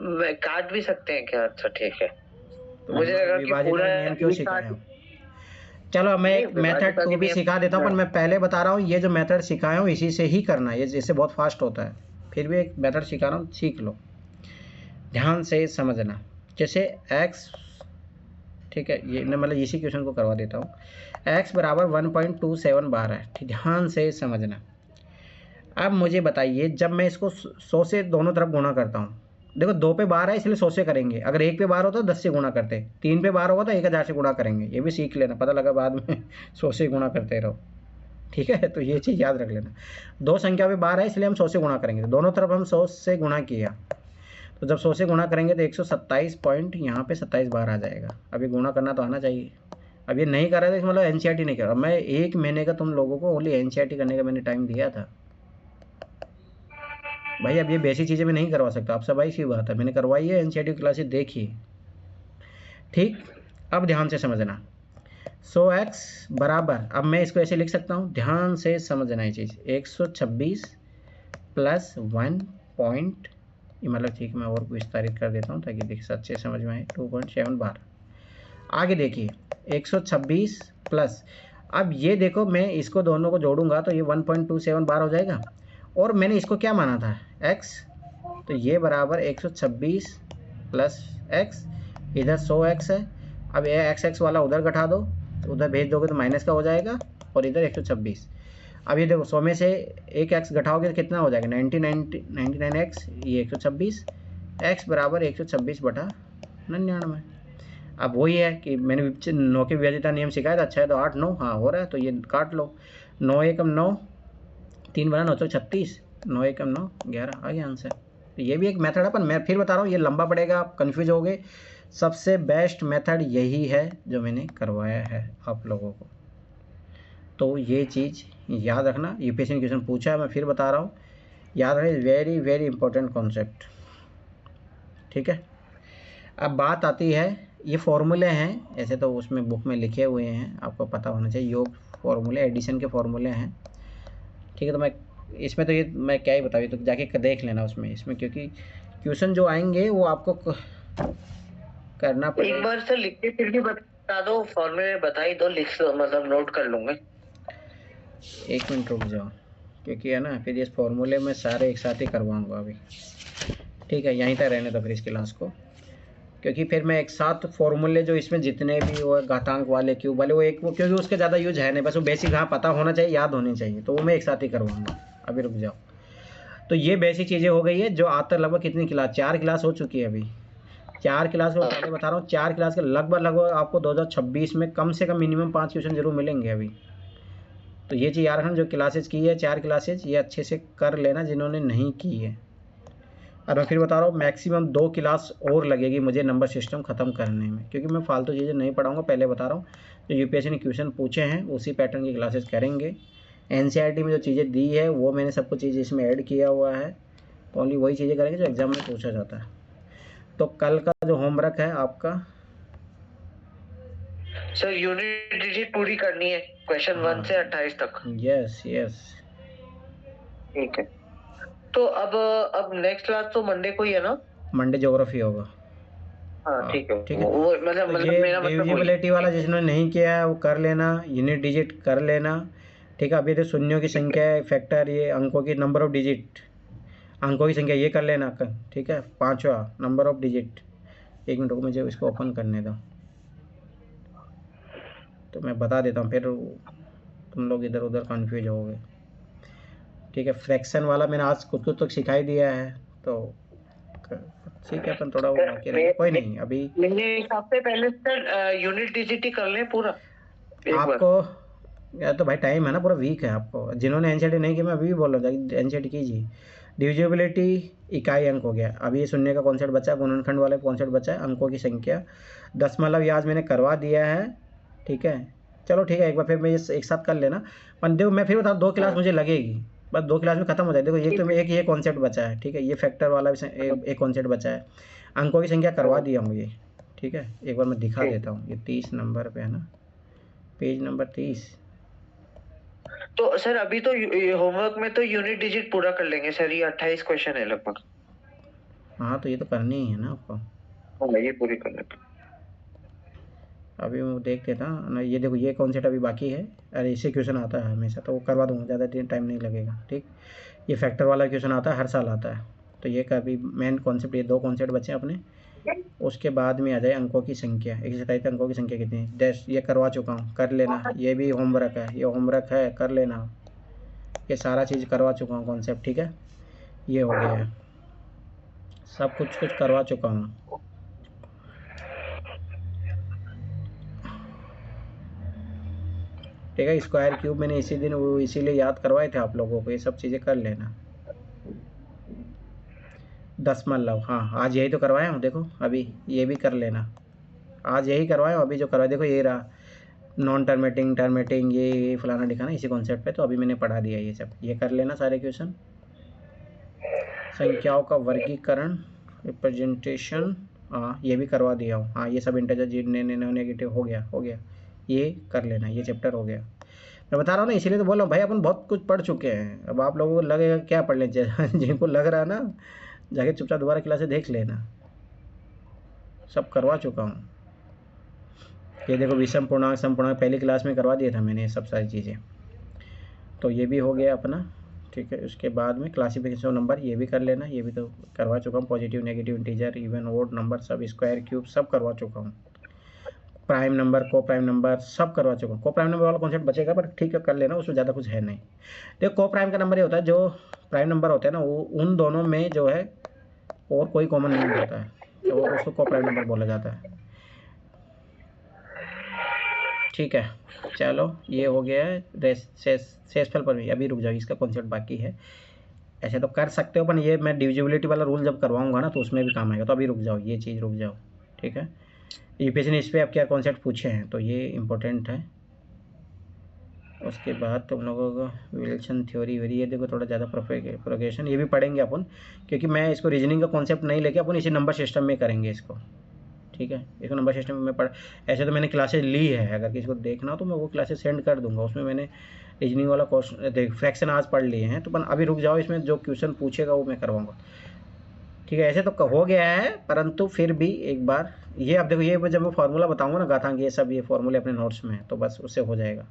काट भी सकते हैं क्या? अच्छा ठीक है, तो मुझे लगा कि विभाजित पूरा नियम क्यों ये सिखाया काट। हूँ। चलो मैं एक नहीं, मेथड विभाजित 2 भी नियम। सिखा देता हूँ, पर मैं पहले बता रहा हूँ ये जो मेथड सिखाया हूँ इसी से ही करना है, ये इससे बहुत फास्ट होता है। फिर भी एक मेथड सिखा रहा हूँ, सीख लो, ध्यान से समझना। जैसे x, ठीक है, ये मतलब इसी क्वेश्चन को करवा देता हूँ। x बराबर 1.27 बार है, ठीक, ध्यान से समझना। अब मुझे बताइए, जब मैं इसको 100 से दोनों तरफ गुणा करता हूँ, देखो 2 पे बार है इसलिए 100 से करेंगे, अगर 1 पे बार होता तो 10 से गुणा करते, 3 पे बार होगा तो 1000 से गुणा करेंगे। ये भी सीख लेना, पता लगा बाद में 100 से गुणा करते रहो, ठीक है। तो ये चीज़ याद रख लेना, 2 संख्या पे बार है इसलिए हम 100 से गुणा करेंगे, तो दोनों तरफ हम 100 से गुणा किया, तो जब 100 से गुणा करेंगे तो 127 पॉइंट यहाँ पे 27 बार आ जाएगा। अब ये गुणा करना तो आना चाहिए। अब ये नहीं कर रहा था मतलब एनसीईआरटी नहीं कर रहा, मैं 1 महीने का तुम लोगों को ओनली एनसीईआरटी करने का मैंने टाइम दिया था भाई। अब ये बेसिक चीज़ें मैं नहीं करवा सकता, आप सब भाई सी बात है, मैंने करवाई है, एनसीईआरटी क्लासेस देखिए, ठीक। अब ध्यान से समझना, 100x बराबर, अब मैं इसको ऐसे लिख सकता हूँ, ध्यान से समझना ये चीज़, 126 + 1 पॉइंट, ये मतलब ठीक, मैं और विस्तारित कर देता हूँ ताकि देखिए अच्छे समझ में आए, 2.7 बार। आगे देखिए 126 प्लस, अब ये देखो मैं इसको दोनों को जोड़ूंगा तो ये 1.27 बार हो जाएगा, और मैंने इसको क्या माना था x, तो ये बराबर 126 + x, इधर 100x है। अब ये x वाला उधर घटा दो, तो उधर भेज दोगे तो माइनस का हो जाएगा, और इधर 126। अब ये देखो 100 में से एक x घटाओगे तो कितना हो जाएगा 99x, ये 126, x बराबर 126/99। अब वही है कि मैंने 9 के विभाज्यता नियम सिखाया था, अच्छा है तो 8 9 हाँ हो रहा है, तो ये काट लो। 9 एकम 9, 3 बना 936, 9 एकम 9 11 आ गया आंसर। तो ये भी एक मेथड है, पर मैं फिर बता रहा हूँ ये लंबा पड़ेगा, आप कन्फ्यूज हो गए। सबसे बेस्ट मेथड यही है जो मैंने करवाया है आप लोगों को। तो ये चीज़ याद रखना, यूपीएससी ने क्वेश्चन पूछा है, मैं फिर बता रहा हूँ, याद रहे, वेरी वेरी इंपॉर्टेंट कॉन्सेप्ट, ठीक है। अब बात आती है, ये फॉर्मूले हैं, ऐसे तो उसमें बुक में लिखे हुए हैं, आपको पता होना चाहिए, योग फॉर्मूले, एडिशन के फॉर्मूले हैं, ठीक है। तो मैं इसमें तो ये मैं क्या ही बताऊँ, तो जाके देख लेना उसमें, इसमें क्योंकि क्वेश्चन जो आएंगे वो आपको करना पड़ेगा। एक बार सर लिख के फिर भी बता दो, फॉर्मूले बता ही दो, लिख मतलब नोट कर लूँगा। एक मिनट रुक जाओ, क्योंकि है ना फिर इस फॉर्मूले में सारे एक साथ ही करवाऊँगा अभी, ठीक है। यहीं तक रहने दो फिर इस क्लास को, क्योंकि फिर मैं एक साथ फॉर्मूले जो इसमें जितने भी वो घातांक वाले, क्यूब वाले, वो एक वो, क्योंकि उसके ज़्यादा यूज है नहीं, बस वो बेसिक हाँ पता होना चाहिए, याद होनी चाहिए, तो वो मैं एक साथ ही करवाऊँगा। अभी रुक जाओ। तो ये बेसिक चीज़ें हो गई है जो आज तक लगभग कितनी क्लास, 4 क्लास हो चुकी है अभी। 4 क्लास को पहले बता रहा हूँ, 4 क्लास के लगभग आपको 2026 में कम से कम मिनिमम 5 क्वेश्चन जरूर मिलेंगे अभी। तो ये चीज़ याद रखना, जो क्लासेज की है 4 क्लासेज, ये अच्छे से कर लेना जिन्होंने नहीं की है। और मैं फिर बता रहा हूँ, मैक्सिमम 2 क्लास और लगेगी मुझे नंबर सिस्टम ख़त्म करने में, क्योंकि मैं फालतू चीज़ें नहीं पढ़ाऊँगा, पहले बता रहा हूँ। जो यूपीएससी ने क्वेश्चन पूछे हैं उसी पैटर्न की क्लासेस करेंगे। एनसीईआरटी में जो चीज़ें दी है वो मैंने सब कुछ चीज़ इसमें ऐड किया हुआ है, तो ओनली वही चीज़ें करेंगे जो एग्ज़ाम में पूछा जाता है। तो कल का जो होमवर्क है आपका सर, यूनिट डिजिट पूरी करनी है, क्वेश्चन 1 से 28 तक। यस यस, ठीक है। तो अब नेक्स्ट क्लास तो मंडे को ही है ना? मंडे ज्योग्राफी होगा। हाँ ठीक है, ठीक है। वो मतलब तो ये मेरा मतलब डिविजिबिलिटी वाला जिसने नहीं किया है वो कर लेना, यूनिट डिजिट कर लेना, ठीक है। अभी तो शून्यों की संख्या है, फैक्टर, ये अंकों की नंबर ऑफ डिजिट, अंकों की संख्या ये कर लेना, ठीक है। 5वां नंबर ऑफ डिजिट, एक मिनट को मुझे इसको ओपन करने दो, तो मैं बता देता हूँ, फिर तुम लोग इधर उधर कन्फ्यूज होगे, ठीक है। फ्रैक्शन वाला मैंने आज कुछ कुछ तो सिखाई दिया है, तो ठीक है, अपन थोड़ा वो बाकी रहेगा, कोई नहीं। अभी मेरे हिसाब से पहले सर यूनिट डिजिट ही कर लें पूरा आपको, या तो भाई टाइम है ना, पूरा वीक है आपको। जिन्होंने एनसीईआरटी नहीं किया, मैं अभी भी बोल रहा था एनसीईआरटी कीजिए। डिविजिबिलिटी इकाई अंक हो गया, अभी ये शून्य का कॉन्सेप्ट बचा है, गुणनखंड वाला कॉन्सेप्ट बचा है, अंकों की संख्या, दशमलव ये आज मैंने करवा दिया है, ठीक है। चलो ठीक है, एक बार फिर मैं ये एक साथ कर लेना। पर देखो मैं फिर बताऊँ, 2 क्लास मुझे लगेगी, बस 2 क्लास में खत्म हो जाए। देखो एक तो एक ये कॉन्सेप्ट बचा है, ठीक है, ये फैक्टर वाला एक कॉन्सेप्ट बचा है, अंकों की संख्या करवा दिया हूँ ये, ठीक है। एक बार मैं दिखा देता हूँ, ये 30 नंबर पे है ना, पेज नंबर 30। तो सर अभी तो होमवर्क में तो यूनिट डिजिट पूरा कर लेंगे सर, ये 28 क्वेश्चन है लगभग। हाँ तो ये तो करनी ही है ना आपको, हाँ ये पूरी कर लेते। अभी मैं देख देता ना, ये देखो ये कॉन्सेप्ट अभी बाकी है, अरे इससे क्वेश्चन आता है हमेशा, तो वो करवा दूँगा, ज़्यादा टाइम नहीं लगेगा, ठीक। ये फैक्टर वाला क्वेश्चन आता है, हर साल आता है, तो ये का अभी मेन कॉन्सेप्ट, ये 2 कॉन्सेप्ट बचे हैं अपने। उसके बाद में आ जाए अंकों की संख्या, 127 अंकों की संख्या कितनी है, डैश, ये करवा चुका हूँ, कर लेना। ये भी होमवर्क है, ये होमवर्क है, कर लेना, ये सारा चीज़ करवा चुका हूँ कॉन्सेप्ट, ठीक है। ये हो गया है, सब कुछ करवा चुका हूँ, ठीक है। स्क्वायर क्यूब मैंने इसी दिन वो इसीलिए याद करवाए थे आप लोगों को, ये सब चीज़ें कर लेना। दशमलव, हाँ आज यही तो करवाया हूँ, देखो अभी ये भी कर लेना, आज यही करवाया हूँ, अभी जो करवाया देखो ये रहा, नॉन टर्मेटिंग, टर्मेटिंग, ये फलाना दिखाना, इसी कॉन्सेप्ट पे, तो अभी मैंने पढ़ा दिया ये सब, ये कर लेना सारे क्वेश्चन। संख्याओं का वर्गीकरण, रिप्रेजेंटेशन, हाँ ये भी करवा दिया हूँ, हाँ ये सब इंटीजर, नेगेटिव हो गया, ये कर लेना, ये चैप्टर हो गया। मैं बता रहा हूँ ना, इसीलिए तो बोल रहा हूँ भाई, अपन बहुत कुछ पढ़ चुके हैं, अब आप लोगों को लगेगा क्या पढ़ लें, जिनको लग रहा है ना, जाके चुपचाप दोबारा क्लास से देख लेना, सब करवा चुका हूँ। ये देखो विषम पूर्णांक, सम पूर्णांक पहली क्लास में करवा दिया था मैंने ये सब सारी चीज़ें, तो ये भी हो गया अपना, ठीक है। उसके बाद में क्लासिफिकेशन नंबर, ये भी कर लेना, ये भी तो करवा चुका हूँ, positive, negative, integer, even, odd number, सब, स्क्वायर, क्यूब, सब करवा चुका हूँ। Prime number, coprime number सब करवा चुका हूँ। को प्राइम नंबर वाला कॉन्सेप्ट बचेगा, पर ठीक है कर लेना, उसमें ज़्यादा कुछ है नहीं। देखो को प्राइम का नंबर ये होता है, जो प्राइम नंबर होते हैं ना वो उन दोनों में जो है और कोई कॉमन नहीं होता है, तो उसको को प्राइम नंबर बोला जाता है। ठीक है, चलो ये हो गया है शेषफल पर भी। अभी रुक जाओ, इसका कॉन्सेप्ट बाकी है। ऐसे तो कर सकते हो, पर ये मैं डिविजिबिलिटी वाला रूल जब करवाऊंगा ना तो उसमें भी काम आएगा। तो अभी रुक जाओ, ये चीज़ रुक जाओ, ठीक है। यूपीएससी ने इस पर अब क्या कॉन्सेप्ट पूछे हैं, तो ये इम्पोर्टेंट है। उसके बाद तुम लोगों को विल्सन थ्योरी वेरी, ये देखो थोड़ा ज़्यादा प्रोपेगेशन ये भी पढ़ेंगे अपन, क्योंकि मैं इसको रीजनिंग का कॉन्सेप्ट नहीं लेके अपन इसी नंबर सिस्टम में करेंगे इसको, ठीक है। इसको नंबर सिस्टम में पढ़, ऐसे तो मैंने क्लासेज ली है, अगर किसी को देखना हो तो मैं वो क्लासेज सेंड कर दूंगा। उसमें मैंने रीजनिंग वाला क्वेश्चन देख फ्रैक्शन आज पढ़ लिए हैं, तो अपन अभी रुक जाओ, इसमें जो क्वेश्चन पूछेगा वो मैं करवाऊँगा, ठीक है। ऐसे तो हो गया है, परंतु फिर भी एक बार ये अब देखो, ये जब मैं फार्मूला बताऊँगा ना घातांक, ये सब ये फार्मूले अपने नोट्स में है, तो बस उससे हो जाएगा,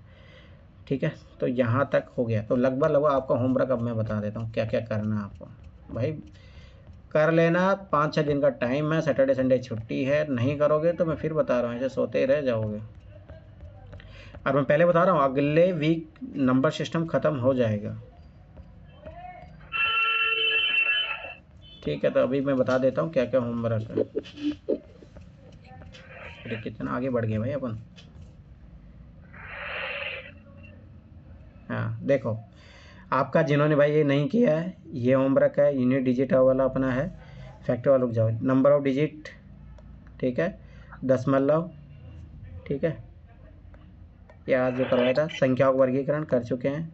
ठीक है। तो यहाँ तक हो गया, तो लगभग आपका होमवर्क अब मैं बता देता हूँ क्या क्या करना है आपको। भाई कर लेना, 5-6 दिन का टाइम है, सैटरडे संडे छुट्टी है। नहीं करोगे तो मैं फिर बता रहा हूँ ऐसे सोते ही रह जाओगे। और मैं पहले बता रहा हूँ अगले वीक नंबर सिस्टम ख़त्म हो जाएगा, ठीक है। तो अभी मैं बता देता हूँ क्या क्या होमवर्क है। अरे कितना आगे बढ़ गए भाई अपन। हाँ देखो, आपका जिन्होंने भाई ये नहीं किया है, ये होमवर्क है, यूनिट डिजिट वाला अपना है, फैक्टर वाला। रुक जाओ, नंबर ऑफ डिजिट, ठीक है, दशमलव, ठीक है, ये आज जो करवाया था। संख्याओं का वर्गीकरण कर चुके हैं।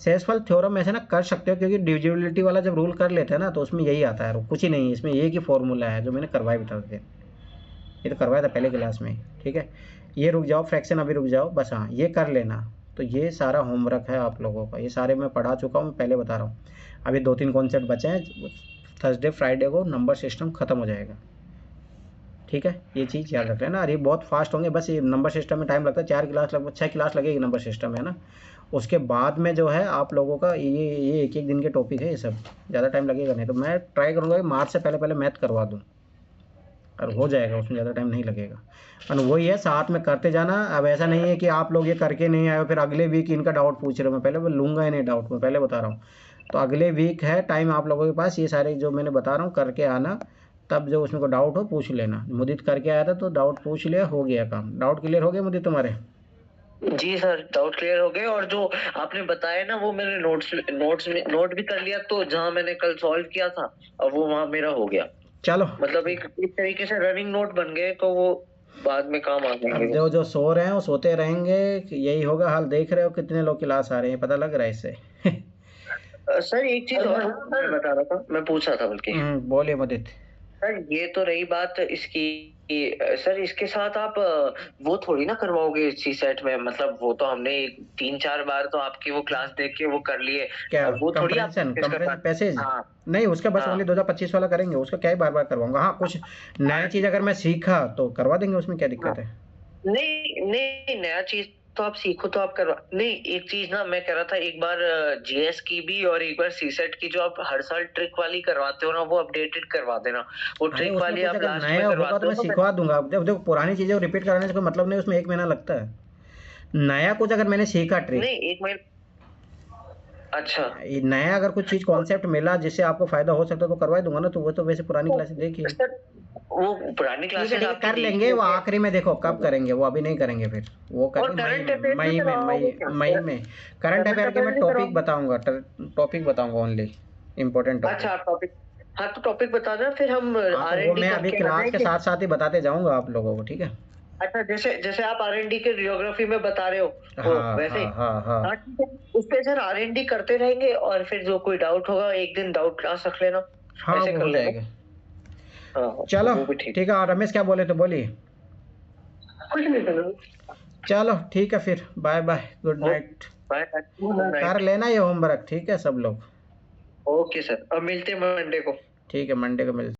शेषफल थ्योरम ऐसे ना कर सकते हो, क्योंकि डिविजिबिलिटी वाला जब रूल कर लेते हैं ना तो उसमें यही आता है, कुछ ही नहीं है इसमें, एक ही फॉर्मूला है जो मैंने करवाया बता देते, ये तो करवाया था पहले क्लास में, ठीक है। ये रुक जाओ, फ्रैक्शन अभी रुक जाओ बस, हाँ ये कर लेना। तो ये सारा होमवर्क है आप लोगों का, ये सारे मैं पढ़ा चुका हूँ, पहले बता रहा हूँ। अभी 2-3 कॉन्सेप्ट बचे हैं, थर्सडे फ्राइडे को नंबर सिस्टम ख़त्म हो जाएगा, ठीक है। ये चीज़ याद रख लेना। अरे बहुत फास्ट होंगे, बस ये नंबर सिस्टम में टाइम लगता है 4 क्लास, लगभग 6 क्लास लगेगी नंबर सिस्टम है ना। उसके बाद में जो है आप लोगों का ये एक दिन के टॉपिक है, ये सब ज़्यादा टाइम लगेगा नहीं। तो मैं ट्राई करूँगा कि मार्च से पहले मैथ करवा दूँ, और हो जाएगा, उसमें ज़्यादा टाइम नहीं लगेगा। और वही है, साथ में करते जाना। अब ऐसा नहीं है कि आप लोग ये करके नहीं आए हो फिर अगले वीक इनका डाउट पूछ रहे हो। मैं पहले वो लूँगा ही नहीं डाउट, मैं पहले बता रहा हूँ। तो अगले वीक है टाइम आप लोगों के पास, ये सारे जो मैंने बता रहा हूँ करके आना, तब जो उसमें को डाउट हो पूछ लेना। मुदित करके आया था तो डाउट पूछ लिया, हो गया काम। डाउट क्लियर हो गया मुदित तुम्हारे? जी सर, डाउट क्लियर हो गए। और जो आपने बताया ना वो मैंने नोट भी कर लिया, तो जहाँ मैंने कल सॉल्व किया था अब वो वहाँ मेरा हो गया। चलो मतलब एक तरीके से रनिंग नोट बन गए, तो वो बाद में काम आ जाएंगे। जो जो सो रहे हैं वो सोते रहेंगे, यही होगा हाल। देख रहे हो कितने लोग क्लास आ रहे हैं, पता लग रहा है इससे। सर एक चीज और मैं बता रहा था, मैं पूछ रहा था बल्कि। बोलिए मुदित। सर ये तो रही बात इसकी, सर इसके साथ आप वो थोड़ी ना करवाओगे सी सेट में, मतलब वो तो हमने 3-4 बार तो आपकी वो क्लास देख के वो कर लिए, क्या वो थोड़ी आप कंप्रेशन पैसेज? हाँ नहीं, उसका बस ओनली 2025 वाला करेंगे, उसका क्या ही बार बार करवाऊंगा। हाँ कुछ नया चीज अगर मैं सीखा तो करवा देंगे, उसमें क्या दिक्कत है। नहीं नया चीज तो आप सीखो तो आप करवा नहीं। एक चीज ना मैं कह रहा था, एक बार जीएस की भी और एक बार सीसेट की जो आप हर साल ट्रिक वाली करवाते हो ना, वो अपडेटेड करवा देना। वो ट्रिक वाली आप लास्ट में नया होगा करवाते तो हो मैं तो सिखवा दूंगा। अब देखो पुरानी चीजें रिपीट कराने से कोई मतलब नहीं, उसमें 1 महीना लगता है। नया कुछ अगर मैंने सीखा ट्रिक, नहीं 1 महीना, अच्छा नया अगर कुछ चीज कॉन्सेप्ट मिला जिससे आपको फायदा हो सकता है तो करवा दूंगा ना। तो वो तो वैसे पुरानी क्लासेस देखिए, वो पुरानी क्लासेस आप कर लेंगे। वो आखिरी में देखो कब करेंगे, वो अभी नहीं करेंगे, फिर वो करेंगे मई में। करंट अफेयर के मैं टॉपिक बताऊंगा ओनली इम्पोर्टेंट टॉपिक। अच्छा टॉपिक, हाँ तो टॉपिक बता देना, फिर हम वो मैं अभी क्लास के साथ साथ ही बताते जाऊंगा आप लोगों को, ठीक है। अच्छा जैसे आप आरएनडी के जियोग्राफी में बता रहे हो, वैसे हाँ उस पे सर आरएनडी करते रहेंगे, और फिर जो कोई डाउट होगा एक दिन डाउट क्लास रख लेना, ऐसे कर लेंगे। चलो ठीक है। और रमेश क्या बोले तो बोलिए। कुछ नहीं सर, चलो ठीक है फिर, बाय बाय, गुड नाइट। कर लेना ये होमवर्क, ठीक है सब लोग। ओके सर, अब मिलते हैं मंडे को। ठीक है, मंडे को मिलते हैं।